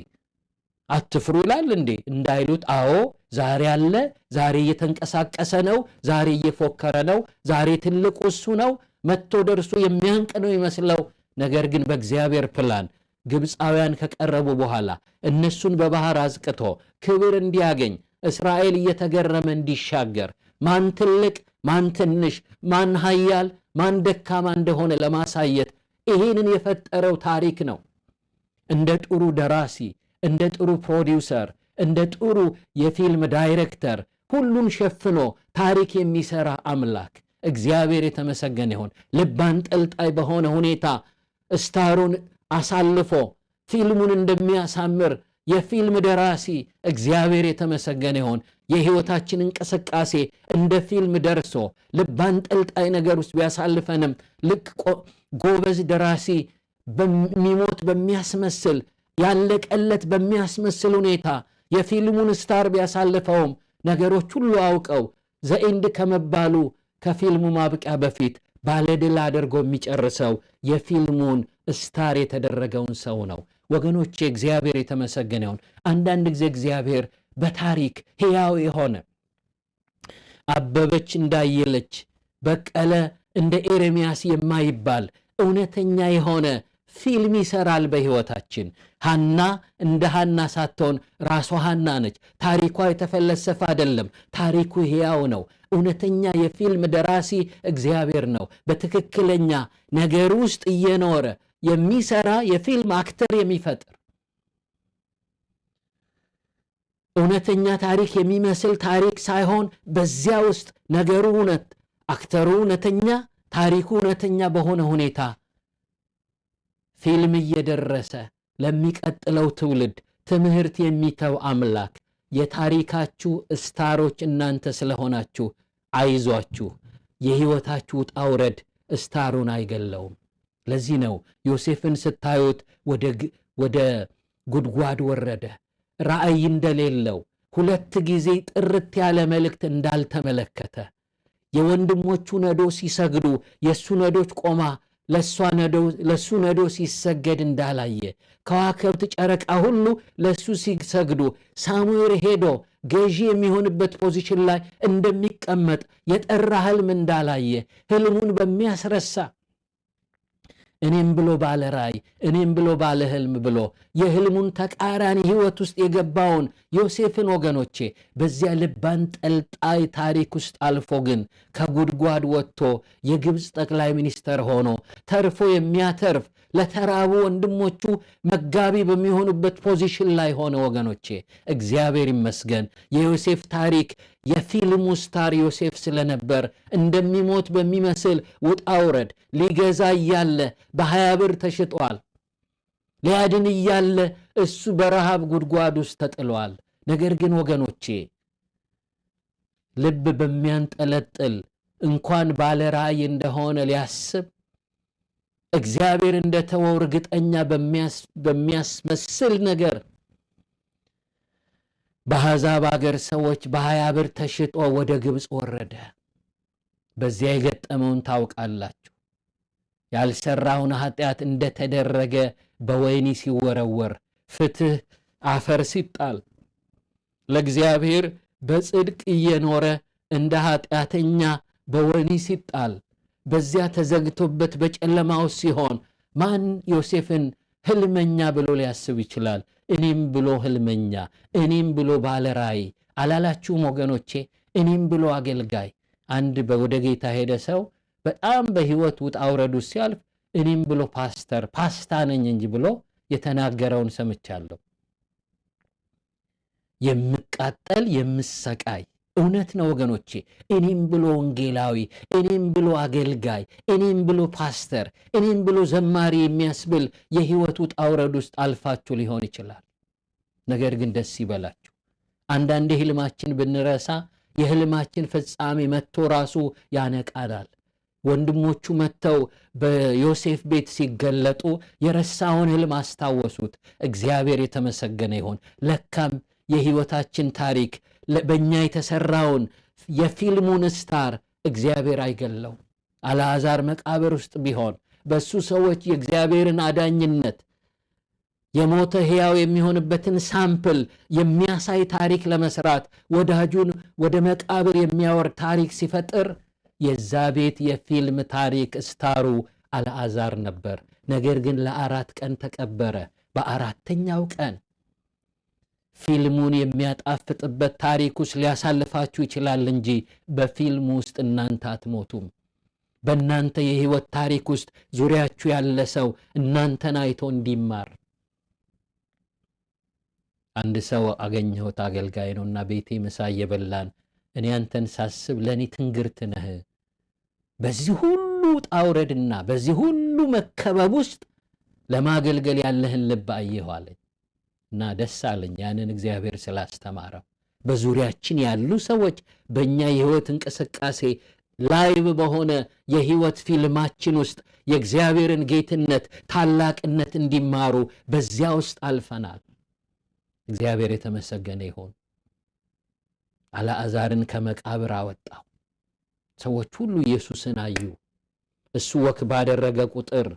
አትፍሩ ይላል እንዴ እንዳይሉት፣ አዎ ዛሬ አለ፣ ዛሬ እየተንቀሳቀሰ ነው፣ ዛሬ እየፎከረ ነው፣ ዛሬ ትልቁ እሱ ነው፣ መጥቶ ደርሶ የሚያንቅ ነው ይመስለው። ነገር ግን በእግዚአብሔር ፕላን ግብፃውያን ከቀረቡ በኋላ እነሱን በባህር አዝቅቶ ክብር እንዲያገኝ እስራኤል እየተገረመ እንዲሻገር ማን ትልቅ ማን ትንሽ ማን ኃያል ማን ደካማ እንደሆነ ለማሳየት ይሄንን የፈጠረው ታሪክ ነው። እንደ ጥሩ ደራሲ እንደ ጥሩ ፕሮዲውሰር እንደ ጥሩ የፊልም ዳይሬክተር ሁሉን ሸፍኖ ታሪክ የሚሰራ አምላክ እግዚአብሔር የተመሰገነ ይሁን። ልብ አንጠልጣይ በሆነ ሁኔታ ስታሩን አሳልፎ ፊልሙን እንደሚያሳምር የፊልም ደራሲ እግዚአብሔር የተመሰገነ ይሁን። የህይወታችን እንቅስቃሴ እንደ ፊልም ደርሶ ልብ አንጠልጣይ ነገር ውስጥ ቢያሳልፈንም ልክ ጎበዝ ደራሲ በሚሞት በሚያስመስል ያለቀለት በሚያስመስል ሁኔታ የፊልሙን ስታር ቢያሳልፈውም ነገሮች ሁሉ አውቀው ዘኤንድ ከመባሉ ከፊልሙ ማብቂያ በፊት ባለድል አድርጎ የሚጨርሰው የፊልሙን ስታር የተደረገውን ሰው ነው። ወገኖቼ እግዚአብሔር የተመሰገነ ይሁን። አንዳንድ ጊዜ እግዚአብሔር በታሪክ ሕያው የሆነ አበበች እንዳየለች በቀለ እንደ ኤርምያስ የማይባል እውነተኛ የሆነ ፊልም ይሰራል በሕይወታችን። ሐና እንደ ሐና ሳትሆን ራሷ ሐና ነች። ታሪኳ የተፈለሰፈ አይደለም። ታሪኩ ሕያው ነው። እውነተኛ የፊልም ደራሲ እግዚአብሔር ነው። በትክክለኛ ነገር ውስጥ እየኖረ የሚሰራ የፊልም አክተር የሚፈጥር እውነተኛ ታሪክ የሚመስል ታሪክ ሳይሆን በዚያ ውስጥ ነገሩ እውነት፣ አክተሩ እውነተኛ፣ ታሪኩ እውነተኛ በሆነ ሁኔታ ፊልም እየደረሰ ለሚቀጥለው ትውልድ ትምህርት የሚተው አምላክ የታሪካችሁ ስታሮች እናንተ ስለሆናችሁ አይዟችሁ። የሕይወታችሁ ውጣ ውረድ ስታሩን አይገለውም። ለዚህ ነው ዮሴፍን ስታዩት ወደ ጉድጓድ ወረደ። ራእይ እንደሌለው 2 ጊዜ ጥርት ያለ መልእክት እንዳልተመለከተ የወንድሞቹ ነዶ ሲሰግዱ የሱ ነዶች ቆማ ለሱ ነዶ ሲሰገድ እንዳላየ ከዋክብት ጨረቃ ሁሉ ለሱ ሲሰግዱ ሳሙኤል ሄዶ ገዢ የሚሆንበት ፖዚሽን ላይ እንደሚቀመጥ የጠራ ህልም እንዳላየ ህልሙን በሚያስረሳ እኔም ብሎ ባለ ራእይ እኔም ብሎ ባለ ህልም ብሎ የህልሙን ተቃራኒ ህይወት ውስጥ የገባውን ዮሴፍን ወገኖቼ በዚያ ልብ አንጠልጣይ ታሪክ ውስጥ አልፎ ግን ከጉድጓድ ወጥቶ የግብፅ ጠቅላይ ሚኒስተር ሆኖ ተርፎ የሚያተርፍ ለተራቡ ወንድሞቹ መጋቢ በሚሆኑበት ፖዚሽን ላይ ሆነ። ወገኖቼ እግዚአብሔር ይመስገን። የዮሴፍ ታሪክ የፊልሙ ስታር ዮሴፍ ስለነበር እንደሚሞት በሚመስል ውጣ ውረድ ሊገዛ እያለ በ20 ብር ተሽጧል። ሊያድን እያለ እሱ በረሃብ ጉድጓድ ውስጥ ተጥሏል። ነገር ግን ወገኖቼ ልብ በሚያንጠለጥል እንኳን ባለ ራእይ እንደሆነ ሊያስብ እግዚአብሔር እንደተወው እርግጠኛ በሚያስመስል ነገር በአሕዛብ አገር ሰዎች በ20 ብር ተሽጦ ወደ ግብፅ ወረደ። በዚያ የገጠመውን ታውቃላችሁ። ያልሰራውን ኃጢአት እንደተደረገ በወህኒ ሲወረወር፣ ፍትህ አፈር ሲጣል፣ ለእግዚአብሔር በጽድቅ እየኖረ እንደ ኃጢአተኛ በወህኒ ሲጣል፣ በዚያ ተዘግቶበት በጨለማው ሲሆን ማን ዮሴፍን ህልመኛ ብሎ ሊያስብ ይችላል? እኔም ብሎ ህልመኛ፣ እኔም ብሎ ባለ ራእይ አላላችሁም ወገኖቼ? እኔም ብሎ አገልጋይ። አንድ ወደ ጌታ ሄደ ሰው በጣም በህይወት ውጣ ውረዱ ሲያልፍ እኔም ብሎ ፓስታ ነኝ እንጂ ብሎ የተናገረውን ሰምቻለሁ። የምቃጠል የምሰቃይ እውነት ነው ወገኖቼ። እኔም ብሎ ወንጌላዊ፣ እኔም ብሎ አገልጋይ፣ እኔም ብሎ ፓስተር፣ እኔም ብሎ ዘማሪ የሚያስብል የህይወት ውጣ ውረድ ውስጥ አልፋችሁ ሊሆን ይችላል። ነገር ግን ደስ ይበላችሁ። አንዳንዴ ህልማችን ብንረሳ የህልማችን ፍጻሜ መጥቶ ራሱ ያነቃናል። ወንድሞቹ መጥተው በዮሴፍ ቤት ሲገለጡ የረሳውን ህልም አስታወሱት። እግዚአብሔር የተመሰገነ ይሁን። ለካም የህይወታችን ታሪክ በእኛ የተሰራውን የፊልሙን ስታር እግዚአብሔር አይገለው። አልዓዛር መቃብር ውስጥ ቢሆን በሱ ሰዎች የእግዚአብሔርን አዳኝነት የሞተ ሕያው የሚሆንበትን ሳምፕል የሚያሳይ ታሪክ ለመስራት ወዳጁን ወደ መቃብር የሚያወር ታሪክ ሲፈጥር የዛ ቤት የፊልም ታሪክ ስታሩ አልዓዛር ነበር። ነገር ግን ለ4 ቀን ተቀበረ። በ4ኛው ቀን ፊልሙን የሚያጣፍጥበት ታሪክ ውስጥ ሊያሳልፋችሁ ይችላል እንጂ በፊልሙ ውስጥ እናንተ አትሞቱም። በእናንተ የህይወት ታሪክ ውስጥ ዙሪያችሁ ያለ ሰው እናንተን አይቶ እንዲማር። አንድ ሰው አገኘሁት፣ አገልጋይ ነውና ቤቴ ምሳ እየበላን እኔ አንተን ሳስብ ለኔ ትንግርት ነህ፣ በዚህ ሁሉ ጣውረድና በዚህ ሁሉ መከበብ ውስጥ ለማገልገል ያለህን ልብ አየሁ አለኝ እና ደስ አለኝ ያንን እግዚአብሔር ስላስተማረው። በዙሪያችን ያሉ ሰዎች በእኛ የህይወት እንቅስቃሴ ላይቭ በሆነ የህይወት ፊልማችን ውስጥ የእግዚአብሔርን ጌትነት ታላቅነት እንዲማሩ በዚያ ውስጥ አልፈናል። እግዚአብሔር የተመሰገነ ይሁን። አልዓዛርን ከመቃብር አወጣው። ሰዎች ሁሉ ኢየሱስን አዩ። እሱ ወክ ባደረገ ቁጥር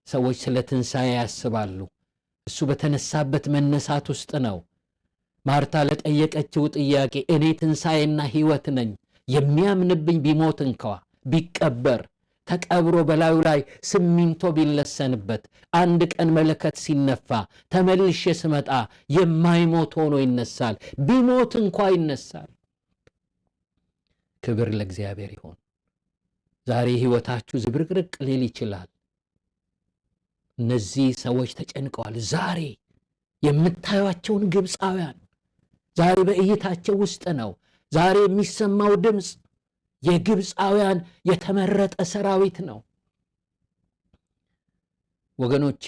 ሰዎች ስለ ትንሣኤ ያስባሉ። እሱ በተነሳበት መነሳት ውስጥ ነው። ማርታ ለጠየቀችው ጥያቄ እኔ ትንሣኤና ሕይወት ነኝ፣ የሚያምንብኝ ቢሞት እንኳ ቢቀበር ተቀብሮ በላዩ ላይ ሲሚንቶ ቢለሰንበት አንድ ቀን መለከት ሲነፋ ተመልሼ ስመጣ የማይሞት ሆኖ ይነሳል፣ ቢሞት እንኳ ይነሳል። ክብር ለእግዚአብሔር ይሁን። ዛሬ ሕይወታችሁ ዝብርቅርቅ ሊል ይችላል። እነዚህ ሰዎች ተጨንቀዋል። ዛሬ የምታዩአቸውን ግብፃውያን ዛሬ በእይታቸው ውስጥ ነው። ዛሬ የሚሰማው ድምፅ የግብፃውያን የተመረጠ ሰራዊት ነው። ወገኖቼ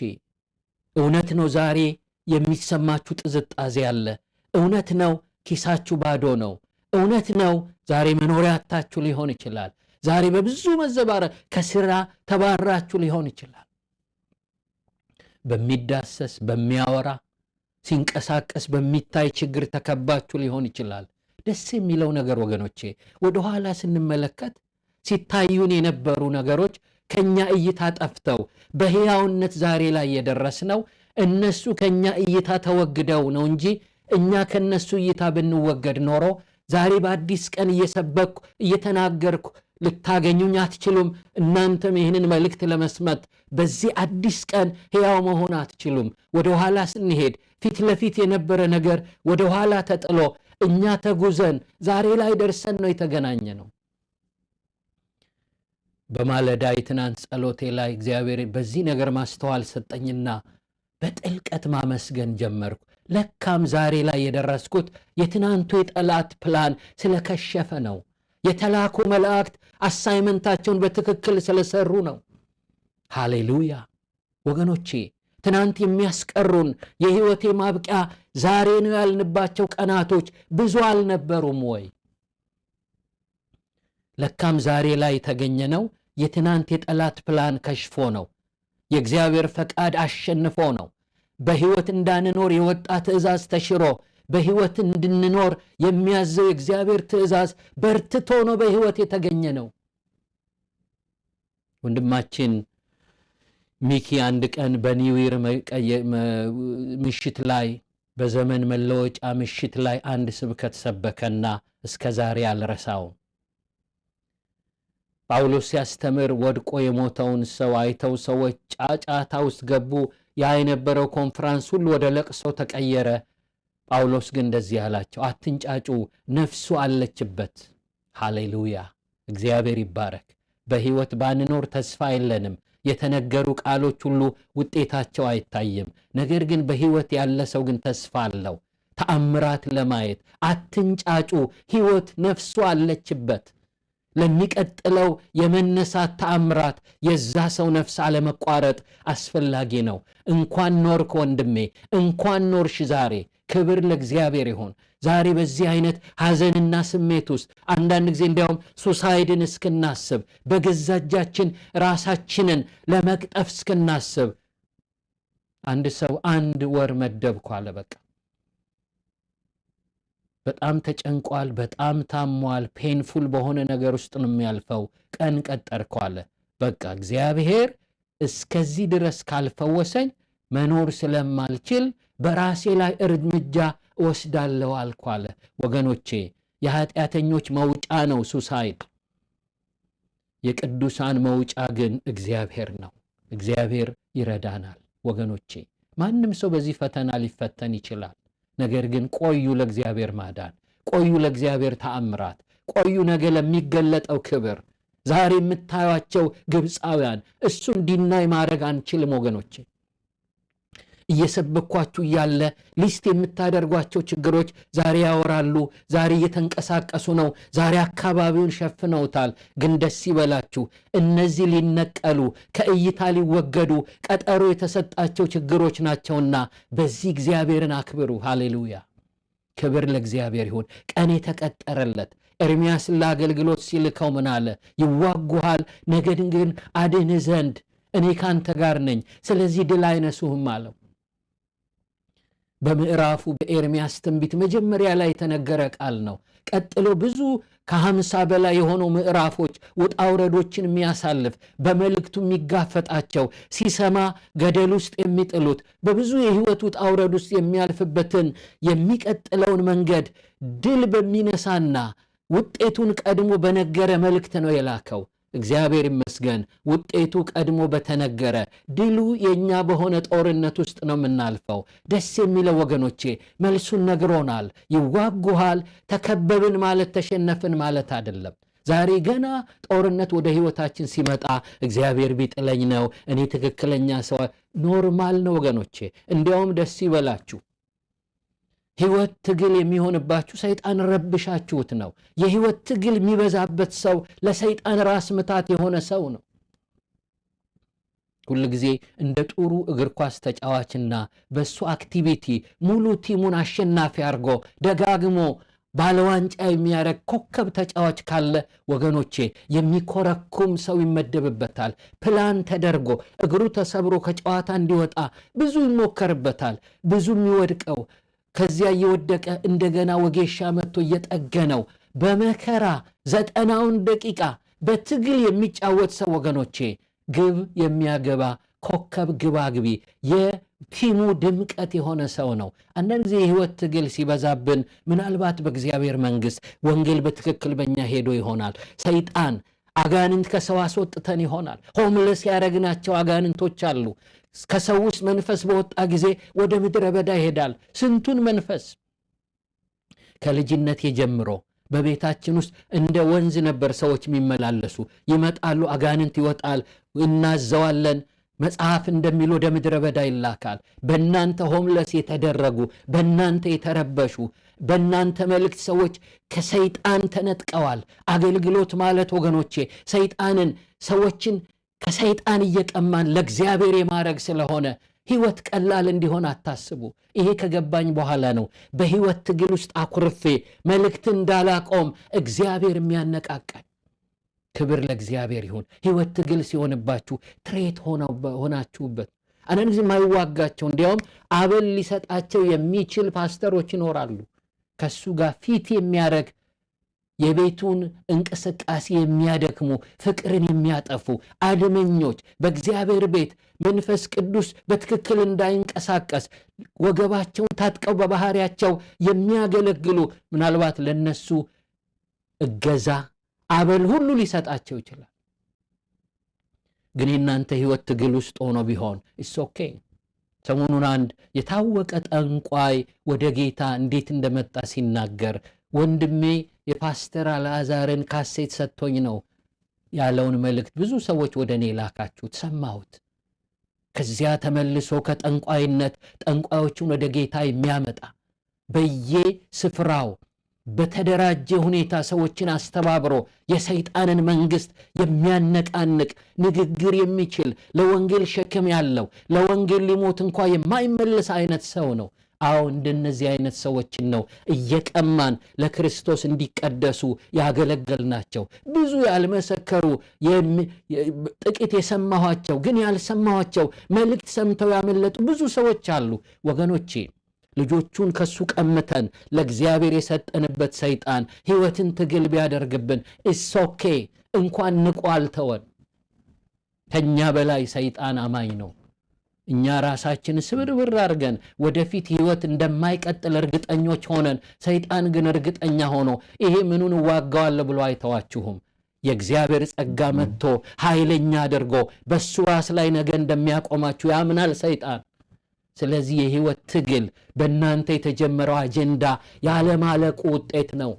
እውነት ነው፣ ዛሬ የሚሰማችሁ ጥዝጣዜ አለ። እውነት ነው፣ ኪሳችሁ ባዶ ነው። እውነት ነው፣ ዛሬ መኖሪያ አጥታችሁ ሊሆን ይችላል። ዛሬ በብዙ መዘባረቅ ከስራ ተባራችሁ ሊሆን ይችላል። በሚዳሰስ በሚያወራ ሲንቀሳቀስ በሚታይ ችግር ተከባችሁ ሊሆን ይችላል። ደስ የሚለው ነገር ወገኖቼ ወደ ኋላ ስንመለከት ሲታዩን የነበሩ ነገሮች ከኛ እይታ ጠፍተው በሕያውነት ዛሬ ላይ የደረስነው እነሱ ከኛ እይታ ተወግደው ነው እንጂ እኛ ከነሱ እይታ ብንወገድ ኖሮ ዛሬ በአዲስ ቀን እየሰበኩ እየተናገርኩ ልታገኙኝ አትችሉም። እናንተም ይህንን መልእክት ለመስማት በዚህ አዲስ ቀን ሕያው መሆን አትችሉም። ወደ ኋላ ስንሄድ ፊት ለፊት የነበረ ነገር ወደ ኋላ ተጥሎ እኛ ተጉዘን ዛሬ ላይ ደርሰን ነው የተገናኘ ነው። በማለዳ የትናንት ጸሎቴ ላይ እግዚአብሔር በዚህ ነገር ማስተዋል ሰጠኝና በጥልቀት ማመስገን ጀመርኩ። ለካም ዛሬ ላይ የደረስኩት የትናንቱ የጠላት ፕላን ስለከሸፈ ነው። የተላኩ መላእክት አሳይመንታቸውን በትክክል ስለሰሩ ነው። ሃሌሉያ ወገኖቼ፣ ትናንት የሚያስቀሩን የሕይወቴ ማብቂያ ዛሬ ነው ያልንባቸው ቀናቶች ብዙ አልነበሩም ወይ? ለካም ዛሬ ላይ የተገኘነው የትናንት የጠላት ፕላን ከሽፎ ነው። የእግዚአብሔር ፈቃድ አሸንፎ ነው። በሕይወት እንዳንኖር የወጣ ትእዛዝ ተሽሮ በሕይወት እንድንኖር የሚያዘው የእግዚአብሔር ትእዛዝ በርትቶ ነው በሕይወት የተገኘ ነው። ወንድማችን ሚኪ አንድ ቀን በኒው ይር ምሽት ላይ በዘመን መለወጫ ምሽት ላይ አንድ ስብከት ሰበከና እስከ ዛሬ አልረሳውም። ጳውሎስ ሲያስተምር ወድቆ የሞተውን ሰው አይተው ሰዎች ጫጫታ ውስጥ ገቡ። ያ የነበረው ኮንፈረንስ ሁሉ ወደ ለቅሶ ተቀየረ። ጳውሎስ ግን እንደዚህ አላቸው፣ አትንጫጩ፣ ነፍሱ አለችበት። ሃሌሉያ፣ እግዚአብሔር ይባረክ። በሕይወት ባንኖር ተስፋ የለንም። የተነገሩ ቃሎች ሁሉ ውጤታቸው አይታይም። ነገር ግን በሕይወት ያለ ሰው ግን ተስፋ አለው ተአምራት ለማየት። አትንጫጩ፣ ሕይወት ነፍሱ አለችበት። ለሚቀጥለው የመነሳት ተአምራት የዛ ሰው ነፍስ አለመቋረጥ አስፈላጊ ነው። እንኳን ኖርክ ወንድሜ፣ እንኳን ኖርሽ ዛሬ። ክብር ለእግዚአብሔር ይሁን። ዛሬ በዚህ አይነት ሐዘንና ስሜት ውስጥ አንዳንድ ጊዜ እንዲያውም ሱሳይድን እስክናስብ በገዛ እጃችን ራሳችንን ለመቅጠፍ እስክናስብ አንድ ሰው 1 ወር መደብኩ አለ። በቃ በጣም ተጨንቋል፣ በጣም ታሟል፣ ፔንፉል በሆነ ነገር ውስጥ ነው የሚያልፈው። ቀን ቀጠርኩ አለ። በቃ እግዚአብሔር እስከዚህ ድረስ ካልፈወሰኝ መኖር ስለማልችል በራሴ ላይ እርምጃ ወስዳለሁ አልኩ አለ። ወገኖቼ የኃጢአተኞች መውጫ ነው ሱሳይድ። የቅዱሳን መውጫ ግን እግዚአብሔር ነው። እግዚአብሔር ይረዳናል። ወገኖቼ ማንም ሰው በዚህ ፈተና ሊፈተን ይችላል። ነገር ግን ቆዩ ለእግዚአብሔር ማዳን፣ ቆዩ ለእግዚአብሔር ተአምራት፣ ቆዩ ነገ ለሚገለጠው ክብር። ዛሬ የምታዩአቸው ግብፃውያን እሱን ዲናይ ማድረግ አንችልም ወገኖቼ። እየሰበኳችሁ ያለ ሊስት የምታደርጓቸው ችግሮች ዛሬ ያወራሉ፣ ዛሬ እየተንቀሳቀሱ ነው፣ ዛሬ አካባቢውን ሸፍነውታል። ግን ደስ ይበላችሁ፣ እነዚህ ሊነቀሉ ከእይታ ሊወገዱ ቀጠሮ የተሰጣቸው ችግሮች ናቸውና በዚህ እግዚአብሔርን አክብሩ። ሃሌሉያ! ክብር ለእግዚአብሔር ይሁን። ቀን የተቀጠረለት ኤርምያስን ለአገልግሎት ሲልከው ምን አለ? ይዋጉሃል፣ ነገር ግን አድንህ ዘንድ እኔ ካንተ ጋር ነኝ፣ ስለዚህ ድል አይነሱህም አለው። በምዕራፉ በኤርምያስ ትንቢት መጀመሪያ ላይ የተነገረ ቃል ነው። ቀጥሎ ብዙ ከ50 በላይ የሆኑ ምዕራፎች ውጣ ውረዶችን የሚያሳልፍ በመልእክቱ የሚጋፈጣቸው ሲሰማ ገደል ውስጥ የሚጥሉት በብዙ የህይወት ውጣ ውረድ ውስጥ የሚያልፍበትን የሚቀጥለውን መንገድ ድል በሚነሳና ውጤቱን ቀድሞ በነገረ መልእክት ነው የላከው። እግዚአብሔር ይመስገን። ውጤቱ ቀድሞ በተነገረ ድሉ የኛ በሆነ ጦርነት ውስጥ ነው የምናልፈው። ደስ የሚለው ወገኖቼ መልሱን ነግሮናል። ይዋጉሃል። ተከበብን ማለት ተሸነፍን ማለት አይደለም። ዛሬ ገና ጦርነት ወደ ህይወታችን ሲመጣ እግዚአብሔር ቢጥለኝ ነው እኔ ትክክለኛ ሰው ኖርማል ነው ወገኖቼ። እንዲያውም ደስ ይበላችሁ። ህይወት ትግል የሚሆንባችሁ ሰይጣን ረብሻችሁት ነው። የህይወት ትግል የሚበዛበት ሰው ለሰይጣን ራስ ምታት የሆነ ሰው ነው። ሁሉ ጊዜ እንደ ጥሩ እግር ኳስ ተጫዋችና በሱ አክቲቪቲ ሙሉ ቲሙን አሸናፊ አድርጎ ደጋግሞ ባለዋንጫ የሚያደርግ ኮከብ ተጫዋች ካለ ወገኖቼ የሚኮረኩም ሰው ይመደብበታል። ፕላን ተደርጎ እግሩ ተሰብሮ ከጨዋታ እንዲወጣ ብዙ ይሞከርበታል። ብዙ የሚወድቀው ከዚያ እየወደቀ እንደገና ወጌሻ መጥቶ እየጠገነው በመከራ 90ውን ደቂቃ በትግል የሚጫወት ሰው ወገኖቼ ግብ የሚያገባ ኮከብ ግባግቢ የቲሙ ድምቀት የሆነ ሰው ነው። አንዳንድ ጊዜ የህይወት ትግል ሲበዛብን ምናልባት በእግዚአብሔር መንግሥት ወንጌል በትክክል በእኛ ሄዶ ይሆናል። ሰይጣን አጋንንት ከሰው አስወጥተን ይሆናል። ሆምለስ ያደረግናቸው አጋንንቶች አሉ። ከሰው ውስጥ መንፈስ በወጣ ጊዜ ወደ ምድረ በዳ ይሄዳል። ስንቱን መንፈስ ከልጅነት ጀምሮ በቤታችን ውስጥ እንደ ወንዝ ነበር ሰዎች የሚመላለሱ። ይመጣሉ፣ አጋንንት ይወጣል፣ እናዘዋለን። መጽሐፍ እንደሚል ወደ ምድረ በዳ ይላካል። በእናንተ ሆምለስ የተደረጉ በእናንተ የተረበሹ በእናንተ መልእክት ሰዎች ከሰይጣን ተነጥቀዋል። አገልግሎት ማለት ወገኖቼ ሰይጣንን ሰዎችን ከሰይጣን እየቀማን ለእግዚአብሔር የማድረግ ስለሆነ ህይወት ቀላል እንዲሆን አታስቡ። ይሄ ከገባኝ በኋላ ነው በህይወት ትግል ውስጥ አኩርፌ መልእክት እንዳላቆም እግዚአብሔር የሚያነቃቃኝ። ክብር ለእግዚአብሔር ይሁን። ህይወት ትግል ሲሆንባችሁ ትሬት ሆናችሁበት አንዳንድ ጊዜ ማይዋጋቸው እንዲያውም አበል ሊሰጣቸው የሚችል ፓስተሮች ይኖራሉ። ከሱ ጋር ፊት የሚያደርግ የቤቱን እንቅስቃሴ የሚያደክሙ ፍቅርን የሚያጠፉ አድመኞች በእግዚአብሔር ቤት መንፈስ ቅዱስ በትክክል እንዳይንቀሳቀስ ወገባቸውን ታጥቀው በባህሪያቸው የሚያገለግሉ ምናልባት ለነሱ እገዛ አበል ሁሉ ሊሰጣቸው ይችላል። ግን የእናንተ ህይወት ትግል ውስጥ ሆኖ ቢሆን ኢትስ ኦኬ። ሰሞኑን አንድ የታወቀ ጠንቋይ ወደ ጌታ እንዴት እንደመጣ ሲናገር ወንድሜ የፓስተር አልዓዛርን ካሴት ሰጥቶኝ ነው ያለውን መልእክት ብዙ ሰዎች ወደ እኔ ላካችሁት፣ ሰማሁት። ከዚያ ተመልሶ ከጠንቋይነት ጠንቋዮቹን ወደ ጌታ የሚያመጣ በየስፍራው በተደራጀ ሁኔታ ሰዎችን አስተባብሮ የሰይጣንን መንግስት የሚያነቃንቅ ንግግር የሚችል ለወንጌል ሸክም ያለው ለወንጌል ሊሞት እንኳ የማይመለስ አይነት ሰው ነው። አዎ እንደነዚህ አይነት ሰዎችን ነው እየቀማን ለክርስቶስ እንዲቀደሱ ያገለገልናቸው። ብዙ ያልመሰከሩ ጥቂት የሰማኋቸው ግን ያልሰማኋቸው መልእክት ሰምተው ያመለጡ ብዙ ሰዎች አሉ ወገኖቼ። ልጆቹን ከሱ ቀምተን ለእግዚአብሔር የሰጠንበት ሰይጣን ህይወትን ትግል ቢያደርግብን ኢትስ ኦኬ። እንኳን ንቆ አልተወን። ከኛ በላይ ሰይጣን አማኝ ነው። እኛ ራሳችን ስብርብር አድርገን ወደፊት ህይወት እንደማይቀጥል እርግጠኞች ሆነን ሰይጣን ግን እርግጠኛ ሆኖ ይሄ ምኑን ዋጋዋለሁ ብሎ አይተዋችሁም። የእግዚአብሔር ጸጋ መጥቶ ኃይለኛ አድርጎ በሱ ራስ ላይ ነገ እንደሚያቆማችሁ ያምናል ሰይጣን። ስለዚህ የህይወት ትግል በእናንተ የተጀመረው አጀንዳ ያለማለቁ ውጤት ነው።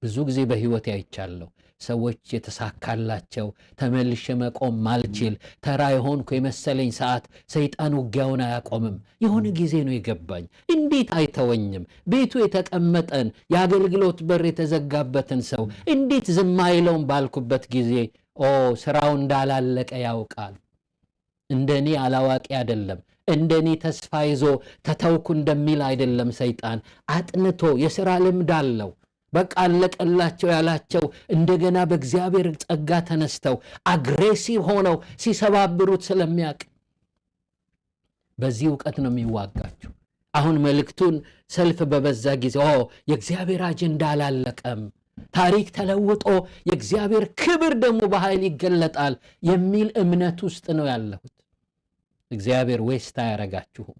ብዙ ጊዜ በህይወት ያይቻለሁ ሰዎች የተሳካላቸው ተመልሼ መቆም ማልችል ተራ የሆንኩ የመሰለኝ ሰዓት ሰይጣን ውጊያውን አያቆምም። የሆነ ጊዜ ነው የገባኝ፣ እንዴት አይተወኝም? ቤቱ የተቀመጠን የአገልግሎት በር የተዘጋበትን ሰው እንዴት ዝም አይለውም ባልኩበት ጊዜ ስራው እንዳላለቀ ያውቃል። እንደኔ አላዋቂ አይደለም፣ እንደኔ ተስፋ ይዞ ተተውኩ እንደሚል አይደለም። ሰይጣን አጥንቶ የሥራ ልምድ አለው። በቃ አለቀላቸው ያላቸው እንደገና በእግዚአብሔር ጸጋ ተነስተው አግሬሲቭ ሆነው ሲሰባብሩት ስለሚያውቅ በዚህ ዕውቀት ነው የሚዋጋቸው። አሁን መልእክቱን ሰልፍ በበዛ ጊዜ የእግዚአብሔር አጀንዳ አላለቀም፣ ታሪክ ተለውጦ የእግዚአብሔር ክብር ደግሞ በኃይል ይገለጣል የሚል እምነት ውስጥ ነው ያለሁት። እግዚአብሔር ዌስት አያረጋችሁም።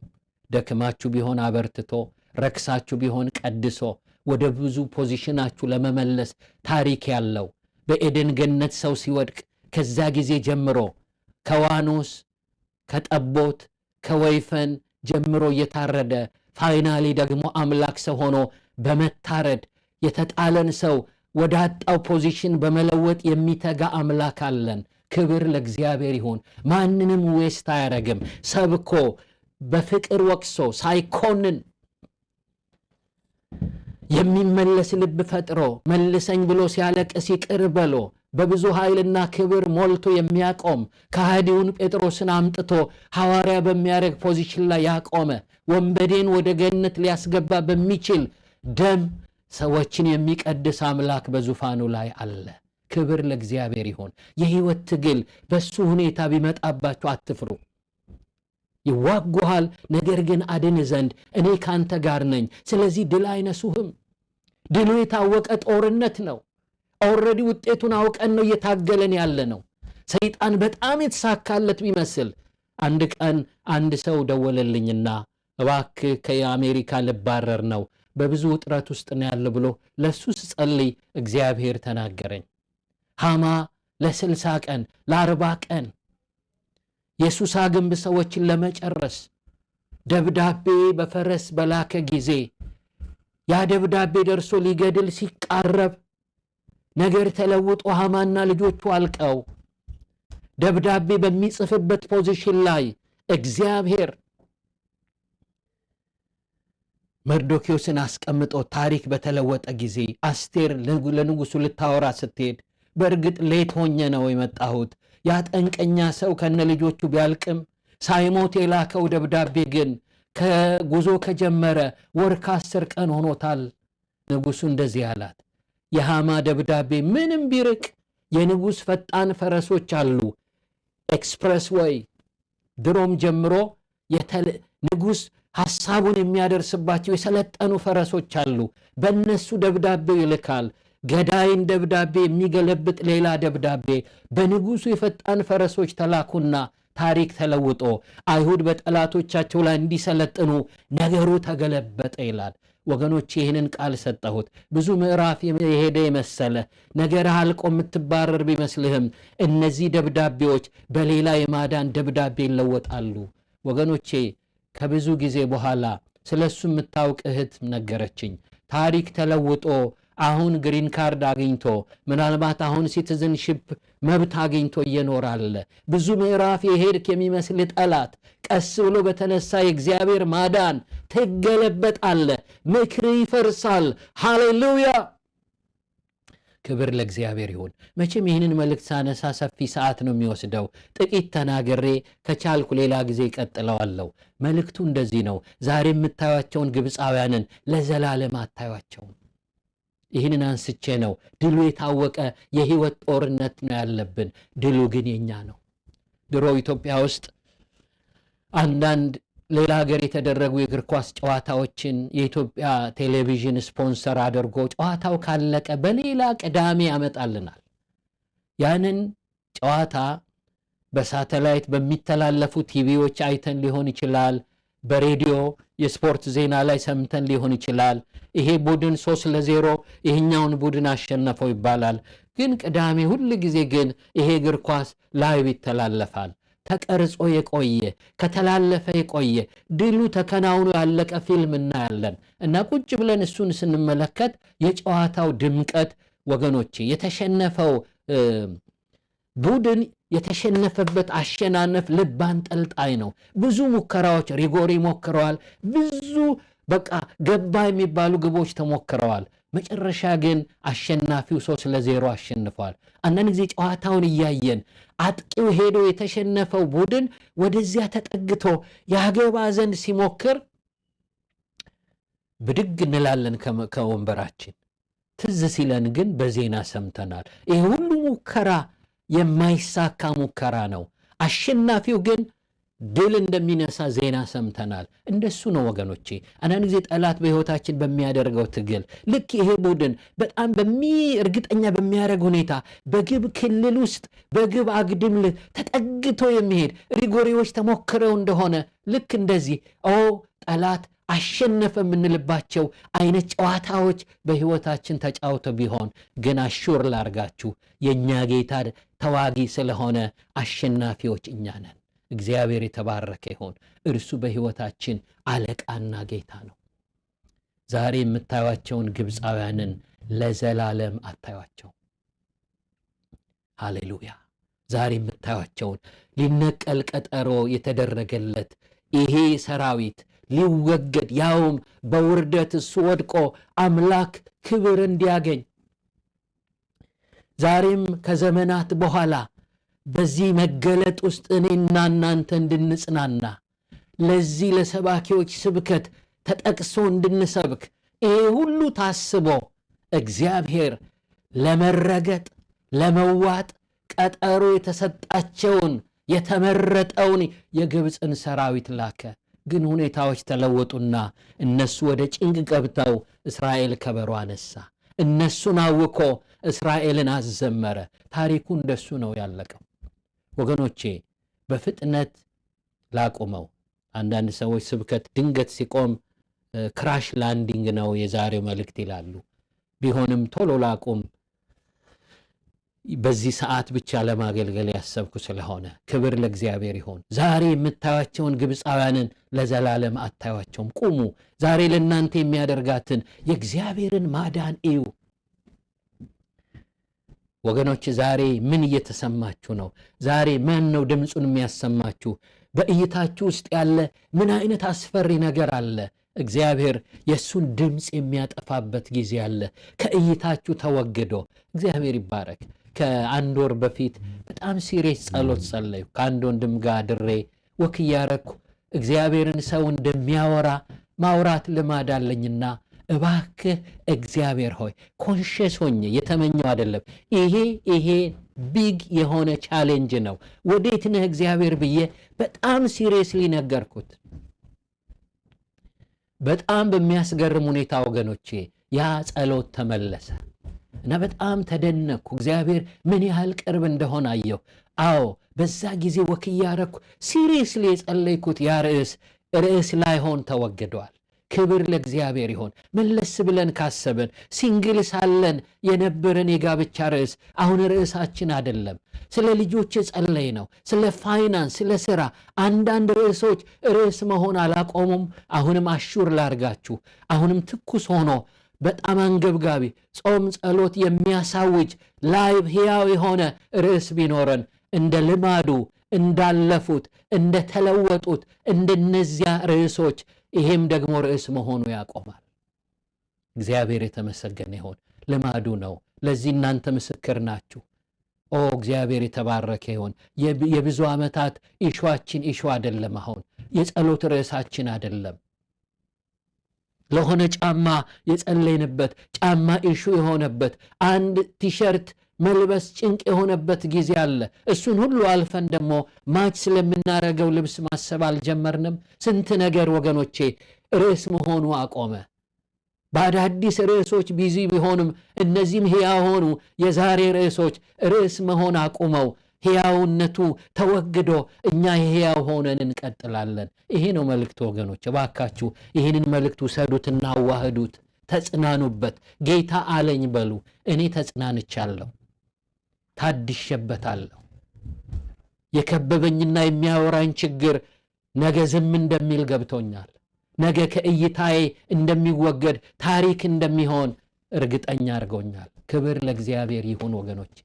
ደክማችሁ ቢሆን አበርትቶ፣ ረክሳችሁ ቢሆን ቀድሶ ወደ ብዙ ፖዚሽናችሁ ለመመለስ ታሪክ ያለው በኤደን ገነት ሰው ሲወድቅ ከዛ ጊዜ ጀምሮ ከዋኖስ ከጠቦት ከወይፈን ጀምሮ እየታረደ ፋይናሊ ደግሞ አምላክ ሰው ሆኖ በመታረድ የተጣለን ሰው ወደ አጣው ፖዚሽን በመለወጥ የሚተጋ አምላክ አለን። ክብር ለእግዚአብሔር ይሁን። ማንንም ዌስት አያረግም። ሰብኮ በፍቅር ወቅሶ ሳይኮንን የሚመለስ ልብ ፈጥሮ መልሰኝ ብሎ ሲያለቅስ ይቅር በሎ በብዙ ኃይልና ክብር ሞልቶ የሚያቆም ከሃዲውን ጴጥሮስን አምጥቶ ሐዋርያ በሚያደርግ ፖዚሽን ላይ ያቆመ ወንበዴን ወደ ገነት ሊያስገባ በሚችል ደም ሰዎችን የሚቀድስ አምላክ በዙፋኑ ላይ አለ። ክብር ለእግዚአብሔር ይሁን። የህይወት ትግል በሱ ሁኔታ ቢመጣባችሁ አትፍሩ። ይዋጉሃል፣ ነገር ግን አድን ዘንድ እኔ ካንተ ጋር ነኝ። ስለዚህ ድል አይነሱህም። ድሉ የታወቀ ጦርነት ነው። ኦልሬዲ ውጤቱን አውቀን ነው እየታገለን ያለ ነው። ሰይጣን በጣም የተሳካለት ቢመስል አንድ ቀን አንድ ሰው ደወለልኝና እባክህ ከአሜሪካ ልባረር ነው በብዙ ውጥረት ውስጥ ነው ያለ ብሎ ለሱ ስጸልይ እግዚአብሔር ተናገረኝ። ሃማ ለ60 ቀን ለ40 ቀን የሱሳ ግንብ ሰዎችን ለመጨረስ ደብዳቤ በፈረስ በላከ ጊዜ ያ ደብዳቤ ደርሶ ሊገድል ሲቃረብ ነገር ተለውጦ ሃማና ልጆቹ አልቀው ደብዳቤ በሚጽፍበት ፖዚሽን ላይ እግዚአብሔር መርዶክዮስን አስቀምጦ ታሪክ በተለወጠ ጊዜ አስቴር ለንጉሱ ልታወራ ስትሄድ በእርግጥ ሌት ሆኜ ነው የመጣሁት፣ ያ ጠንቀኛ ሰው ከነ ልጆቹ ቢያልቅም ሳይሞት የላከው ደብዳቤ ግን ከጉዞ ከጀመረ ወር ከ10 ቀን ሆኖታል። ንጉሱ እንደዚህ አላት፣ የሃማ ደብዳቤ ምንም ቢርቅ የንጉስ ፈጣን ፈረሶች አሉ፣ ኤክስፕረስ ወይ ድሮም ጀምሮ ንጉስ ሐሳቡን የሚያደርስባቸው የሰለጠኑ ፈረሶች አሉ። በእነሱ ደብዳቤው ይልካል። ገዳይን ደብዳቤ የሚገለብጥ ሌላ ደብዳቤ በንጉሱ የፈጣን ፈረሶች ተላኩና ታሪክ ተለውጦ አይሁድ በጠላቶቻቸው ላይ እንዲሰለጥኑ ነገሩ ተገለበጠ ይላል። ወገኖች ይህንን ቃል ሰጠሁት። ብዙ ምዕራፍ የሄደ የመሰለ ነገር አልቆ የምትባረር ቢመስልህም እነዚህ ደብዳቤዎች በሌላ የማዳን ደብዳቤ ይለወጣሉ። ወገኖቼ ከብዙ ጊዜ በኋላ ስለሱ የምታውቅ እህት ነገረችኝ። ታሪክ ተለውጦ አሁን ግሪን ካርድ አግኝቶ ምናልባት አሁን ሲቲዝንሺፕ መብት አግኝቶ እየኖራለ። ብዙ ምዕራፍ የሄድክ የሚመስል ጠላት ቀስ ብሎ በተነሳ የእግዚአብሔር ማዳን ትገለበጣለ። ምክር ይፈርሳል። ሃሌሉያ! ክብር ለእግዚአብሔር ይሁን። መቼም ይህንን መልእክት ሳነሳ ሰፊ ሰዓት ነው የሚወስደው። ጥቂት ተናገሬ ከቻልኩ ሌላ ጊዜ ቀጥለዋለሁ። መልእክቱ እንደዚህ ነው። ዛሬ የምታዩቸውን ግብፃውያንን ለዘላለም አታዩቸውም። ይህንን አንስቼ ነው። ድሉ የታወቀ የህይወት ጦርነት ነው ያለብን። ድሉ ግን የኛ ነው። ድሮ ኢትዮጵያ ውስጥ አንዳንድ ሌላ ሀገር የተደረጉ የእግር ኳስ ጨዋታዎችን የኢትዮጵያ ቴሌቪዥን ስፖንሰር አድርጎ ጨዋታው ካለቀ በሌላ ቅዳሜ ያመጣልናል። ያንን ጨዋታ በሳተላይት በሚተላለፉ ቲቪዎች አይተን ሊሆን ይችላል። በሬዲዮ የስፖርት ዜና ላይ ሰምተን ሊሆን ይችላል። ይሄ ቡድን 3-0 ይሄኛውን ቡድን አሸነፈው ይባላል። ግን ቅዳሜ ሁሉ ጊዜ ግን ይሄ እግር ኳስ ላይቭ ይተላለፋል። ተቀርጾ የቆየ ከተላለፈ የቆየ ድሉ ተከናውኖ ያለቀ ፊልም እናያለን እና ቁጭ ብለን እሱን ስንመለከት የጨዋታው ድምቀት ወገኖቼ የተሸነፈው ቡድን የተሸነፈበት አሸናነፍ ልብ አንጠልጣይ ነው። ብዙ ሙከራዎች ሪጎሪ ሞክረዋል። ብዙ በቃ ገባ የሚባሉ ግቦች ተሞክረዋል። መጨረሻ ግን አሸናፊው 3-0 አሸንፏል። አንዳንድ ጊዜ ጨዋታውን እያየን አጥቂው ሄዶ የተሸነፈው ቡድን ወደዚያ ተጠግቶ ያገባ ዘንድ ሲሞክር ብድግ እንላለን ከወንበራችን። ትዝ ሲለን ግን በዜና ሰምተናል። ይሄ ሁሉ ሙከራ የማይሳካ ሙከራ ነው። አሸናፊው ግን ድል እንደሚነሳ ዜና ሰምተናል። እንደሱ ነው ወገኖቼ። አንዳንድ ጊዜ ጠላት በሕይወታችን በሚያደርገው ትግል ልክ ይሄ ቡድን በጣም እርግጠኛ በሚያደርግ ሁኔታ በግብ ክልል ውስጥ በግብ አግድም ተጠግቶ የሚሄድ ሪጎሪዎች ተሞክረው እንደሆነ ልክ እንደዚህ ጠላት አሸነፈ የምንልባቸው አይነት ጨዋታዎች በሕይወታችን ተጫውተው ቢሆን ግን አሹር ላርጋችሁ የእኛ ጌታ ተዋጊ ስለሆነ አሸናፊዎች እኛ ነን። እግዚአብሔር የተባረከ ይሁን። እርሱ በሕይወታችን አለቃና ጌታ ነው። ዛሬ የምታዩቸውን ግብፃውያንን ለዘላለም አታዩቸው። ሃሌሉያ። ዛሬ የምታዩቸውን ሊነቀል ቀጠሮ የተደረገለት ይሄ ሰራዊት ሊወገድ ያውም በውርደት እሱ ወድቆ አምላክ ክብር እንዲያገኝ ዛሬም ከዘመናት በኋላ በዚህ መገለጥ ውስጥ እኔና እናንተ እንድንጽናና ለዚህ ለሰባኪዎች ስብከት ተጠቅሶ እንድንሰብክ ይሄ ሁሉ ታስቦ እግዚአብሔር ለመረገጥ ለመዋጥ ቀጠሮ የተሰጣቸውን የተመረጠውን የግብፅን ሰራዊት ላከ። ግን ሁኔታዎች ተለወጡና እነሱ ወደ ጭንቅ ገብተው እስራኤል ከበሮ አነሳ። እነሱን አውኮ እስራኤልን አዘመረ። ታሪኩ እንደሱ ነው ያለቀው። ወገኖቼ በፍጥነት ላቁመው። አንዳንድ ሰዎች ስብከት ድንገት ሲቆም ክራሽ ላንዲንግ ነው የዛሬው መልእክት ይላሉ። ቢሆንም ቶሎ ላቁም። በዚህ ሰዓት ብቻ ለማገልገል ያሰብኩ ስለሆነ ክብር ለእግዚአብሔር ይሁን። ዛሬ የምታዩቸውን ግብፃውያንን ለዘላለም አታዩቸውም። ቁሙ። ዛሬ ለእናንተ የሚያደርጋትን የእግዚአብሔርን ማዳን እዩ። ወገኖች ዛሬ ምን እየተሰማችሁ ነው? ዛሬ ማን ነው ድምፁን የሚያሰማችሁ? በእይታችሁ ውስጥ ያለ ምን አይነት አስፈሪ ነገር አለ? እግዚአብሔር የእሱን ድምፅ የሚያጠፋበት ጊዜ አለ። ከእይታችሁ ተወግዶ እግዚአብሔር ይባረክ። ከአንድ ወር በፊት በጣም ሲሪየስ ጸሎት ጸለይኩ። ከአንድ ወንድም ጋር ድሬ ወክ እያረኩ እግዚአብሔርን ሰው እንደሚያወራ ማውራት ልማድ አለኝና እባክህ እግዚአብሔር ሆይ ኮንሽስ ሆኜ የተመኘው አይደለም። ይሄ ቢግ የሆነ ቻሌንጅ ነው። ወዴት ነህ እግዚአብሔር ብዬ በጣም ሲሪየስሊ ነገርኩት። በጣም በሚያስገርም ሁኔታ ወገኖቼ ያ ጸሎት ተመለሰ እና በጣም ተደነቅኩ። እግዚአብሔር ምን ያህል ቅርብ እንደሆነ አየሁ። አዎ በዛ ጊዜ ወክ እያረኩ ሲሪየስሊ የጸለይኩት ያ ርዕስ ላይሆን ተወግዷል። ክብር ለእግዚአብሔር ይሁን። መለስ ብለን ካሰብን ሲንግል ሳለን የነበረን የጋብቻ ርዕስ አሁን ርዕሳችን አይደለም። ስለ ልጆች ጸለይ ነው፣ ስለ ፋይናንስ፣ ስለ ስራ። አንዳንድ ርዕሶች ርዕስ መሆን አላቆሙም። አሁንም አሹር ላርጋችሁ፣ አሁንም ትኩስ ሆኖ በጣም አንገብጋቢ ጾም ጸሎት የሚያሳውጅ ላይቭ ሕያው የሆነ ርዕስ ቢኖረን እንደ ልማዱ እንዳለፉት እንደተለወጡት እንደነዚያ ርዕሶች ይሄም ደግሞ ርዕስ መሆኑ ያቆማል። እግዚአብሔር የተመሰገነ ይሁን። ልማዱ ነው። ለዚህ እናንተ ምስክር ናችሁ። እግዚአብሔር የተባረከ ይሁን። የብዙ ዓመታት ኢሹዋችን ኢሹ አይደለም። አሁን የጸሎት ርዕሳችን አይደለም። ለሆነ ጫማ የጸለይንበት ጫማ ኢሹ የሆነበት አንድ ቲሸርት መልበስ ጭንቅ የሆነበት ጊዜ አለ። እሱን ሁሉ አልፈን ደግሞ ማች ስለምናረገው ልብስ ማሰብ አልጀመርንም። ስንት ነገር ወገኖቼ ርዕስ መሆኑ አቆመ። በአዳዲስ ርዕሶች ቢዚ ቢሆንም እነዚህም ሕያው ሆኑ። የዛሬ ርዕሶች ርዕስ መሆን አቁመው ሕያውነቱ ተወግዶ እኛ ሕያው ሆነን እንቀጥላለን። ይሄ ነው መልእክቱ ወገኖች። እባካችሁ ይህንን መልእክት ውሰዱትና አዋህዱት፣ ተጽናኑበት። ጌታ አለኝ በሉ። እኔ ተጽናንቻለሁ፣ ታድሼበታለሁ። የከበበኝና የሚያወራኝ ችግር ነገ ዝም እንደሚል ገብቶኛል። ነገ ከእይታዬ እንደሚወገድ ታሪክ እንደሚሆን እርግጠኛ አድርጎኛል። ክብር ለእግዚአብሔር ይሁን ወገኖች።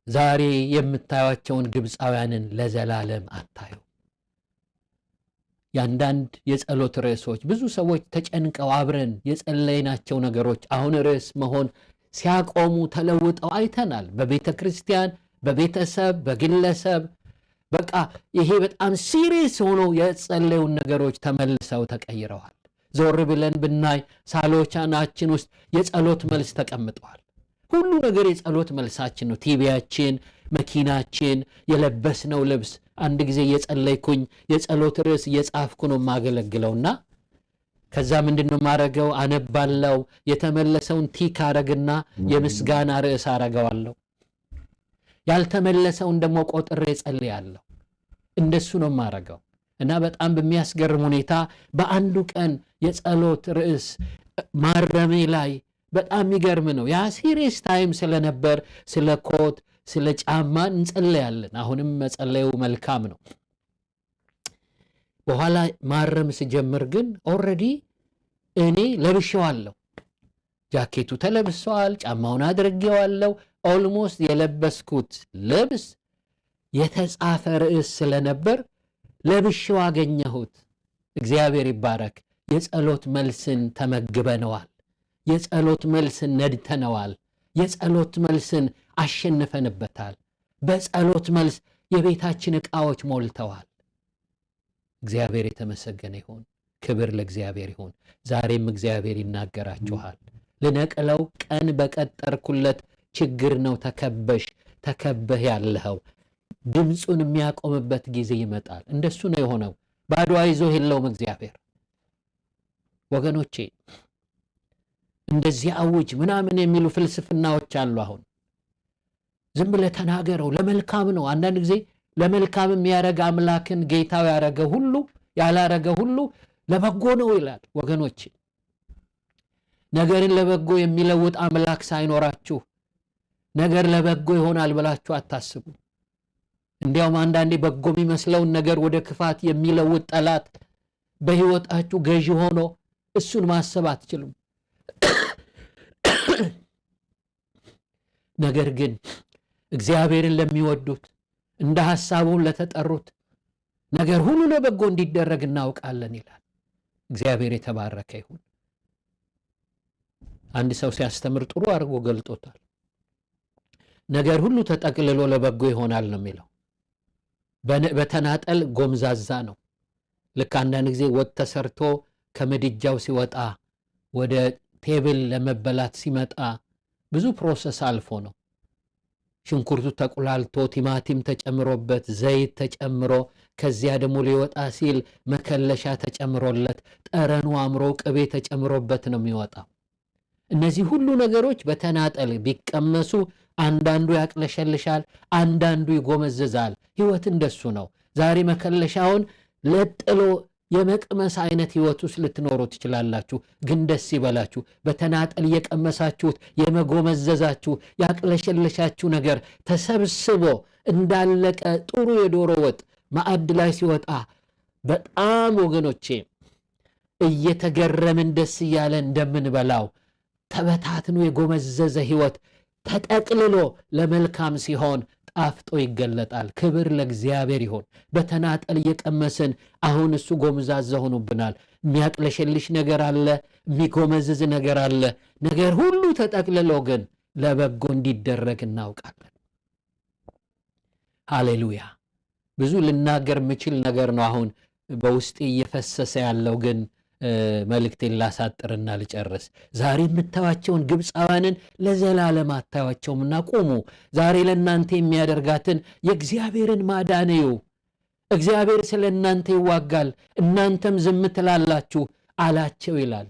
ዛሬ የምታዩቸውን ግብፃውያንን ለዘላለም አታዩ። ያንዳንድ የጸሎት ርዕሶች ብዙ ሰዎች ተጨንቀው አብረን የጸለይናቸው ነገሮች አሁን ርዕስ መሆን ሲያቆሙ ተለውጠው አይተናል። በቤተ ክርስቲያን፣ በቤተሰብ፣ በግለሰብ በቃ ይሄ በጣም ሲሪየስ ሆኖ የጸለዩን ነገሮች ተመልሰው ተቀይረዋል። ዞር ብለን ብናይ ሳሎቻናችን ውስጥ የጸሎት መልስ ተቀምጠዋል። ሁሉ ነገር የጸሎት መልሳችን ነው። ቲቪያችን፣ መኪናችን፣ የለበስነው ልብስ። አንድ ጊዜ የጸለይኩኝ የጸሎት ርዕስ እየጻፍኩ ነው የማገለግለውና ከዛ ምንድነው ማረገው? አነባለው። የተመለሰውን ቲክ አረግና የምስጋና ርዕስ አረጋዋለሁ። ያልተመለሰውን ደግሞ ቆጥሬ ጸልያለሁ። እንደሱ ነው ማረገው እና በጣም በሚያስገርም ሁኔታ በአንዱ ቀን የጸሎት ርዕስ ማረሜ ላይ በጣም የሚገርም ነው። ያ ሲሪየስ ታይም ስለነበር ስለ ኮት ስለ ጫማ እንጸልያለን። አሁንም መጸለዩ መልካም ነው። በኋላ ማረም ሲጀምር ግን ኦልሬዲ እኔ ለብሼዋለሁ። ጃኬቱ ተለብሷል፣ ጫማውን አድርጌዋለሁ። ኦልሞስት የለበስኩት ልብስ የተጻፈ ርዕስ ስለነበር ለብሼው አገኘሁት። እግዚአብሔር ይባረክ። የጸሎት መልስን ተመግበነዋል። የጸሎት መልስን ነድተነዋል። የጸሎት መልስን አሸንፈንበታል። በጸሎት መልስ የቤታችን ዕቃዎች ሞልተዋል። እግዚአብሔር የተመሰገነ ይሁን። ክብር ለእግዚአብሔር ይሁን። ዛሬም እግዚአብሔር ይናገራችኋል። ልነቅለው ቀን በቀጠርኩለት ችግር ነው ተከበህ ያለኸው። ድምፁን የሚያቆምበት ጊዜ ይመጣል። እንደሱ ነው የሆነው። ባዶ አይዞ የለውም እግዚአብሔር። ወገኖቼ እንደዚህ አውጅ ምናምን የሚሉ ፍልስፍናዎች አሉ። አሁን ዝም ብለህ ተናገረው፣ ለመልካም ነው። አንዳንድ ጊዜ ለመልካም የሚያረግ አምላክን ጌታው ያረገ ሁሉ ያላረገ ሁሉ ለበጎ ነው ይላል። ወገኖቼ ነገርን ለበጎ የሚለውጥ አምላክ ሳይኖራችሁ ነገር ለበጎ ይሆናል ብላችሁ አታስቡ። እንዲያውም አንዳንዴ በጎ የሚመስለውን ነገር ወደ ክፋት የሚለውጥ ጠላት በሕይወታችሁ ገዢ ሆኖ እሱን ማሰብ አትችሉም። ነገር ግን እግዚአብሔርን ለሚወዱት እንደ ሐሳቡን ለተጠሩት ነገር ሁሉ ለበጎ እንዲደረግ እናውቃለን ይላል። እግዚአብሔር የተባረከ ይሁን። አንድ ሰው ሲያስተምር ጥሩ አድርጎ ገልጦታል። ነገር ሁሉ ተጠቅልሎ ለበጎ ይሆናል ነው የሚለው። በተናጠል ጎምዛዛ ነው። ልክ አንዳንድ ጊዜ ወጥ ተሰርቶ ከምድጃው ሲወጣ ወደ ቴብል ለመበላት ሲመጣ ብዙ ፕሮሰስ አልፎ ነው። ሽንኩርቱ ተቁላልቶ ቲማቲም ተጨምሮበት ዘይት ተጨምሮ ከዚያ ደግሞ ሊወጣ ሲል መከለሻ ተጨምሮለት ጠረኑ አምሮ ቅቤ ተጨምሮበት ነው የሚወጣው። እነዚህ ሁሉ ነገሮች በተናጠል ቢቀመሱ አንዳንዱ ያቅለሸልሻል፣ አንዳንዱ ይጎመዝዛል። ህይወት እንደሱ ነው። ዛሬ መከለሻውን ለጥሎ የመቅመስ አይነት ህይወት ውስጥ ልትኖሩ ትችላላችሁ። ግን ደስ ይበላችሁ። በተናጠል የቀመሳችሁት የመጎመዘዛችሁ ያቅለሸለሻችሁ ነገር ተሰብስቦ እንዳለቀ ጥሩ የዶሮ ወጥ ማዕድ ላይ ሲወጣ በጣም ወገኖቼ እየተገረምን ደስ እያለ እንደምንበላው ተበታትኖ የጎመዘዘ ህይወት ተጠቅልሎ ለመልካም ሲሆን ጣፍጦ ይገለጣል። ክብር ለእግዚአብሔር ይሁን። በተናጠል እየቀመስን አሁን እሱ ጎምዛዛ ሆኖብናል። የሚያቅለሸልሽ ነገር አለ፣ የሚጎመዝዝ ነገር አለ። ነገር ሁሉ ተጠቅልሎ ግን ለበጎ እንዲደረግ እናውቃለን። ሃሌሉያ። ብዙ ልናገር የምችል ነገር ነው አሁን በውስጤ እየፈሰሰ ያለው፣ ግን መልእክቴን ላሳጥርና ልጨርስ። ዛሬ የምታዩቸውን ግብፃውያንን ለዘላለም አታዩቸውምና ቁሙ። ዛሬ ለእናንተ የሚያደርጋትን የእግዚአብሔርን ማዳን እዩ። እግዚአብሔር ስለ እናንተ ይዋጋል፣ እናንተም ዝም ትላላችሁ አላቸው ይላል።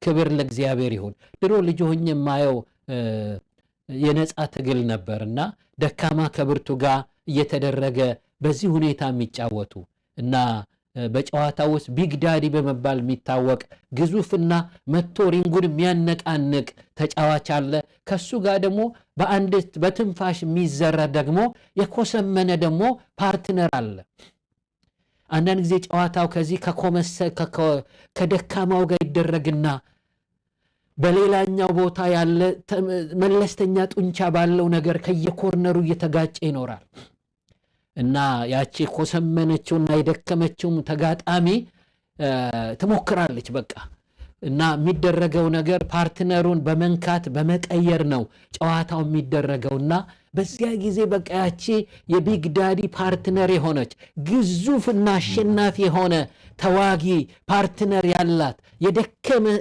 ክብር ለእግዚአብሔር ይሁን። ድሮ ልጅ ሆኜ የማየው የነጻ ትግል ነበርና ደካማ ከብርቱ ጋር እየተደረገ በዚህ ሁኔታ የሚጫወቱ እና በጨዋታ ውስጥ ቢግ ዳዲ በመባል የሚታወቅ ግዙፍና መቶ ሪንጉን የሚያነቃንቅ ተጫዋች አለ። ከሱ ጋር ደግሞ በአንድ በትንፋሽ የሚዘራ ደግሞ የኮሰመነ ደግሞ ፓርትነር አለ። አንዳንድ ጊዜ ጨዋታው ከዚህ ከደካማው ጋር ይደረግና በሌላኛው ቦታ ያለ መለስተኛ ጡንቻ ባለው ነገር ከየኮርነሩ እየተጋጨ ይኖራል እና ያቺ ኮሰመነችውና የደከመችውም ተጋጣሚ ትሞክራለች በቃ እና የሚደረገው ነገር ፓርትነሩን በመንካት በመቀየር ነው ጨዋታው የሚደረገውና በዚያ ጊዜ በቃ ያቺ የቢግ ዳዲ ፓርትነር የሆነች ግዙፍና አሸናፊ የሆነ ተዋጊ ፓርትነር ያላት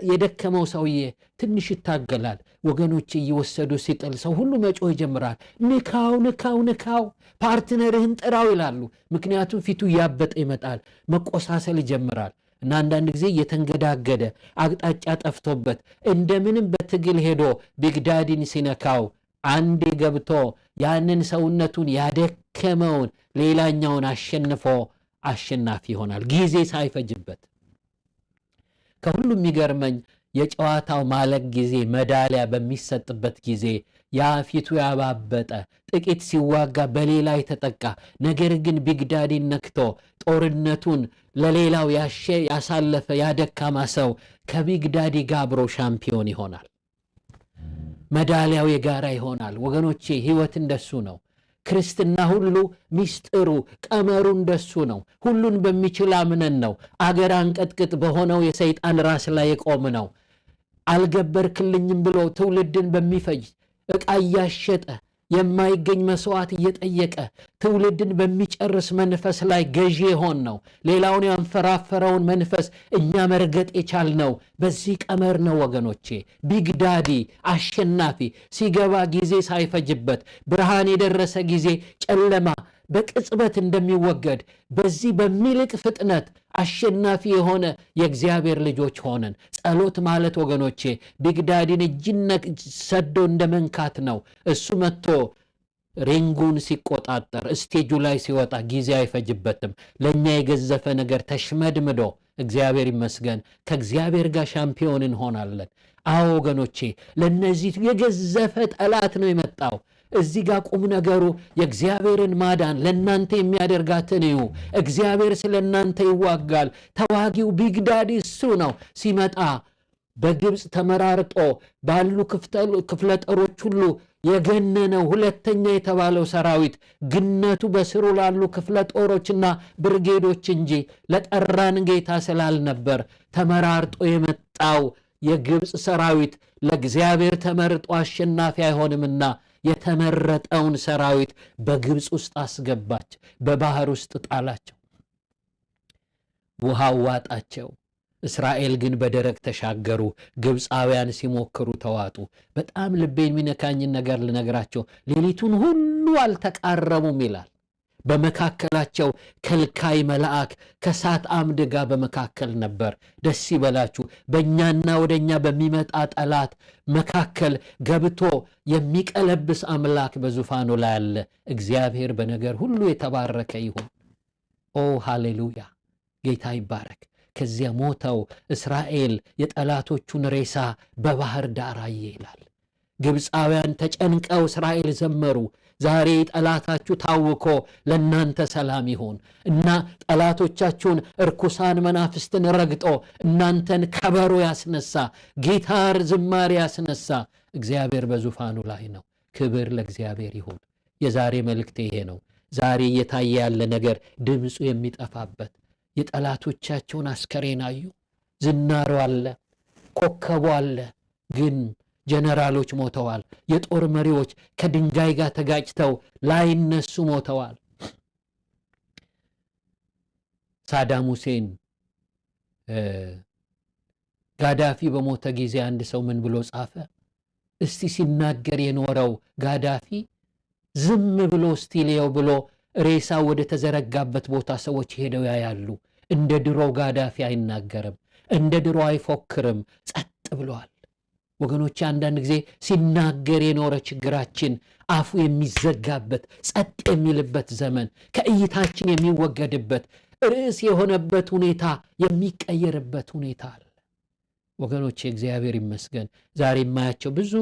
የደከመው ሰውዬ ትንሽ ይታገላል። ወገኖች እየወሰዱ ሲጥል ሰው ሁሉ መጮህ ይጀምራል። ንካው ንካው ንካው ፓርትነርህን ጥራው ይላሉ። ምክንያቱም ፊቱ እያበጠ ይመጣል፣ መቆሳሰል ይጀምራል። እና አንዳንድ ጊዜ እየተንገዳገደ አቅጣጫ ጠፍቶበት እንደምንም በትግል ሄዶ ቢግ ዳዲን ሲነካው አንዴ ገብቶ ያንን ሰውነቱን ያደከመውን ሌላኛውን አሸንፎ አሸናፊ ይሆናል ጊዜ ሳይፈጅበት። ከሁሉም የሚገርመኝ የጨዋታው ማለቅ ጊዜ መዳሊያ በሚሰጥበት ጊዜ ያ ፊቱ ያባበጠ ጥቂት ሲዋጋ በሌላ የተጠቃ ነገር ግን ቢግ ዳዲን ነክቶ ጦርነቱን ለሌላው ያሳለፈ ያደካማ ሰው ከቢግ ዳዲ ጋር አብሮ ሻምፒዮን ይሆናል። መዳሊያው የጋራ ይሆናል። ወገኖቼ ህይወት እንደሱ ነው። ክርስትና ሁሉ ሚስጥሩ ቀመሩ እንደሱ ነው። ሁሉን በሚችል አምነን ነው። አገር አንቀጥቅጥ በሆነው የሰይጣን ራስ ላይ የቆም ነው። አልገበርክልኝም ብሎ ትውልድን በሚፈጅ ዕቃ እያሸጠ የማይገኝ መስዋዕት እየጠየቀ ትውልድን በሚጨርስ መንፈስ ላይ ገዢ የሆን ነው። ሌላውን ያንፈራፈረውን መንፈስ እኛ መርገጥ የቻልነው በዚህ ቀመር ነው ወገኖቼ። ቢግ ዳዲ አሸናፊ ሲገባ ጊዜ ሳይፈጅበት ብርሃን የደረሰ ጊዜ ጨለማ በቅጽበት እንደሚወገድ በዚህ በሚልቅ ፍጥነት አሸናፊ የሆነ የእግዚአብሔር ልጆች ሆነን። ጸሎት ማለት ወገኖቼ ቢግ ዳዲን እጅን ሰዶ እንደመንካት ነው። እሱ መጥቶ ሪንጉን ሲቆጣጠር ስቴጁ ላይ ሲወጣ ጊዜ አይፈጅበትም። ለእኛ የገዘፈ ነገር ተሽመድምዶ እግዚአብሔር ይመስገን ከእግዚአብሔር ጋር ሻምፒዮን እንሆናለን። አዎ ወገኖቼ ለነዚህ የገዘፈ ጠላት ነው የመጣው። እዚህ ጋር ቁም ነገሩ የእግዚአብሔርን ማዳን ለእናንተ የሚያደርጋትን እዩ። እግዚአብሔር ስለ እናንተ ይዋጋል። ተዋጊው ቢግ ዳዲ እሱ ነው። ሲመጣ በግብፅ ተመራርጦ ባሉ ክፍለ ጦሮች ሁሉ የገነነው ሁለተኛ የተባለው ሰራዊት ግነቱ በስሩ ላሉ ክፍለ ጦሮችና ብርጌዶች እንጂ ለጠራን ጌታ ስላልነበር ተመራርጦ የመጣው የግብፅ ሰራዊት ለእግዚአብሔር ተመርጦ አሸናፊ አይሆንምና የተመረጠውን ሰራዊት በግብፅ ውስጥ አስገባች፣ በባህር ውስጥ ጣላቸው፣ ውሃው ዋጣቸው። እስራኤል ግን በደረቅ ተሻገሩ። ግብፃውያን ሲሞክሩ ተዋጡ። በጣም ልቤን የሚነካኝን ነገር ልነግራቸው፣ ሌሊቱን ሁሉ አልተቃረሙም ይላል። በመካከላቸው ከልካይ መልአክ ከሳት አምድ ጋር በመካከል ነበር። ደስ ይበላችሁ፣ በእኛና ወደኛ በሚመጣ ጠላት መካከል ገብቶ የሚቀለብስ አምላክ በዙፋኑ ላይ አለ። እግዚአብሔር በነገር ሁሉ የተባረከ ይሁን። ኦ ሃሌሉያ፣ ጌታ ይባረክ። ከዚያ ሞተው እስራኤል የጠላቶቹን ሬሳ በባህር ዳር አየ ይላል። ግብፃውያን ተጨንቀው እስራኤል ዘመሩ። ዛሬ ጠላታችሁ ታውኮ ለእናንተ ሰላም ይሁን እና ጠላቶቻችሁን እርኩሳን መናፍስትን ረግጦ እናንተን ከበሮ ያስነሳ፣ ጊታር ዝማሬ ያስነሳ እግዚአብሔር በዙፋኑ ላይ ነው። ክብር ለእግዚአብሔር ይሁን። የዛሬ መልእክት ይሄ ነው። ዛሬ እየታየ ያለ ነገር ድምፁ የሚጠፋበት የጠላቶቻቸውን አስከሬን አዩ። ዝናሩ አለ፣ ኮከቡ አለ፣ ግን ጀነራሎች ሞተዋል። የጦር መሪዎች ከድንጋይ ጋር ተጋጭተው ላይነሱ ሞተዋል። ሳዳም ሁሴን ጋዳፊ በሞተ ጊዜ አንድ ሰው ምን ብሎ ጻፈ? እስቲ ሲናገር የኖረው ጋዳፊ ዝም ብሎ እስቲ ሊየው ብሎ ሬሳ ወደ ተዘረጋበት ቦታ ሰዎች ሄደው ያያሉ። እንደ ድሮ ጋዳፊ አይናገርም፣ እንደ ድሮ አይፎክርም፣ ጸጥ ብሏል። ወገኖች አንዳንድ ጊዜ ሲናገር የኖረ ችግራችን አፉ የሚዘጋበት ጸጥ የሚልበት ዘመን፣ ከእይታችን የሚወገድበት ርዕስ የሆነበት ሁኔታ የሚቀየርበት ሁኔታ አለ። ወገኖች እግዚአብሔር ይመስገን ዛሬ የማያቸው ብዙ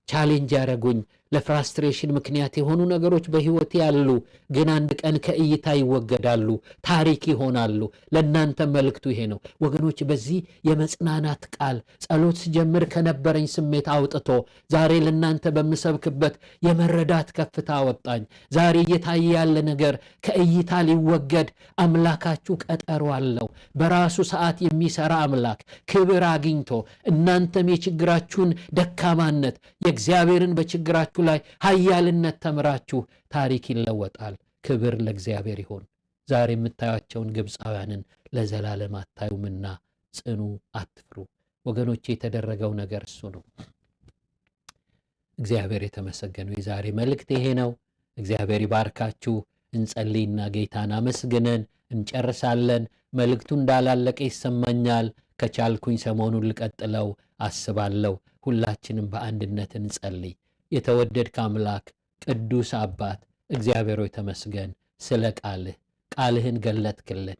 ቻሌንጅ ያደረጉኝ ለፍራስትሬሽን ምክንያት የሆኑ ነገሮች በህይወት ያሉ ግን አንድ ቀን ከእይታ ይወገዳሉ፣ ታሪክ ይሆናሉ። ለእናንተ መልእክቱ ይሄ ነው ወገኖች። በዚህ የመጽናናት ቃል ጸሎት ስጀምር ከነበረኝ ስሜት አውጥቶ ዛሬ ለእናንተ በምሰብክበት የመረዳት ከፍታ አወጣኝ። ዛሬ እየታየ ያለ ነገር ከእይታ ሊወገድ አምላካችሁ ቀጠሮ አለው። በራሱ ሰዓት የሚሰራ አምላክ ክብር አግኝቶ እናንተም የችግራችሁን ደካማነት የእግዚአብሔርን በችግራችሁ ላይ ኃያልነት ተምራችሁ ታሪክ ይለወጣል። ክብር ለእግዚአብሔር ይሁን። ዛሬ የምታዩቸውን ግብፃውያንን ለዘላለም አታዩምና ጽኑ፣ አትፍሩ። ወገኖቼ የተደረገው ነገር እሱ ነው። እግዚአብሔር የተመሰገነው። የዛሬ መልእክት ይሄ ነው። እግዚአብሔር ይባርካችሁ። እንጸልይና ጌታን አመስግነን እንጨርሳለን። መልእክቱ እንዳላለቀ ይሰማኛል። ከቻልኩኝ ሰሞኑን ልቀጥለው አስባለሁ። ሁላችንም በአንድነት እንጸልይ። የተወደድክ አምላክ ቅዱስ አባት እግዚአብሔር ሆይ ተመስገን ስለ ቃልህን ገለጥክልን።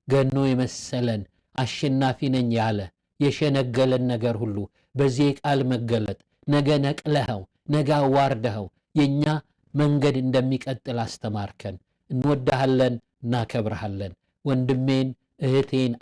ገኖ የመሰለን አሸናፊ ነኝ ያለ የሸነገለን ነገር ሁሉ በዚህ ቃል መገለጥ ነገ ነቅለኸው ነገ አዋርደኸው የኛ መንገድ እንደሚቀጥል አስተማርከን። እንወዳሃለን፣ እናከብረሃለን። ወንድሜን እህቴን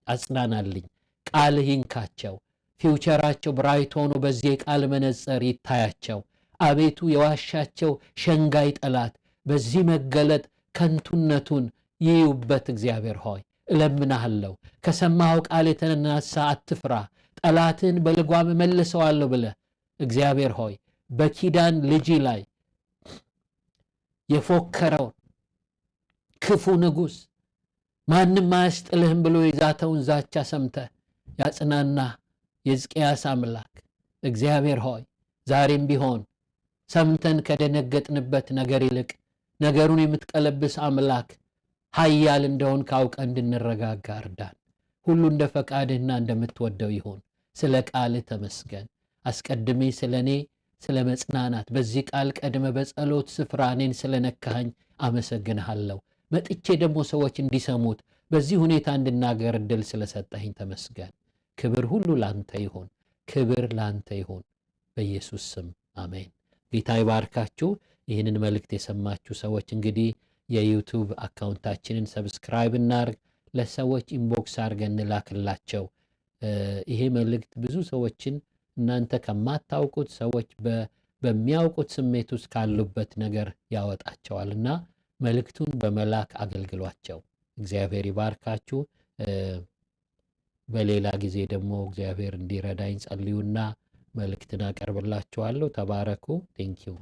አጽናናልኝ። ቃልህ ይንካቸው። ፊውቸራቸው ብራይት ሆኖ በዚህ ቃል መነጽር ይታያቸው። አቤቱ የዋሻቸው ሸንጋይ ጠላት በዚህ መገለጥ ከንቱነቱን ይዩበት። እግዚአብሔር ሆይ እለምናሃለሁ። ከሰማኸው ቃል የተነሳ አትፍራ። ጠላትን በልጓም መልሰዋለሁ ብለህ እግዚአብሔር ሆይ በኪዳን ልጅ ላይ የፎከረውን ክፉ ንጉሥ ማንም አያስጥልህም ብሎ የዛተውን ዛቻ ሰምተህ ያጽናና የሕዝቅያስ አምላክ እግዚአብሔር ሆይ ዛሬም ቢሆን ሰምተን ከደነገጥንበት ነገር ይልቅ ነገሩን የምትቀለብስ አምላክ ኃያል እንደሆን ካውቀን እንድንረጋጋ እርዳን። ሁሉ እንደ ፈቃድህና እንደምትወደው ይሁን። ስለ ቃልህ ተመስገን። አስቀድሜ ስለ እኔ ስለ መጽናናት በዚህ ቃል ቀድመ በጸሎት ስፍራ እኔን ስለነካኸኝ አመሰግንሃለሁ። መጥቼ ደግሞ ሰዎች እንዲሰሙት በዚህ ሁኔታ እንድናገር ዕድል ስለሰጠኸኝ ተመስገን። ክብር ሁሉ ላንተ ይሁን። ክብር ላንተ ይሁን። በኢየሱስ ስም አሜን። ጌታ ይባርካችሁ። ይህንን መልእክት የሰማችሁ ሰዎች እንግዲህ የዩቲዩብ አካውንታችንን ሰብስክራይብ እናርግ፣ ለሰዎች ኢንቦክስ አድርገን እንላክላቸው። ይሄ መልእክት ብዙ ሰዎችን እናንተ ከማታውቁት ሰዎች በሚያውቁት ስሜት ውስጥ ካሉበት ነገር ያወጣቸዋልና መልእክቱን በመላክ አገልግሏቸው። እግዚአብሔር ይባርካችሁ። በሌላ ጊዜ ደግሞ እግዚአብሔር እንዲረዳኝ ጸልዩና መልእክትን አቀርብላችኋለሁ። ተባረኩ። ቴንኪው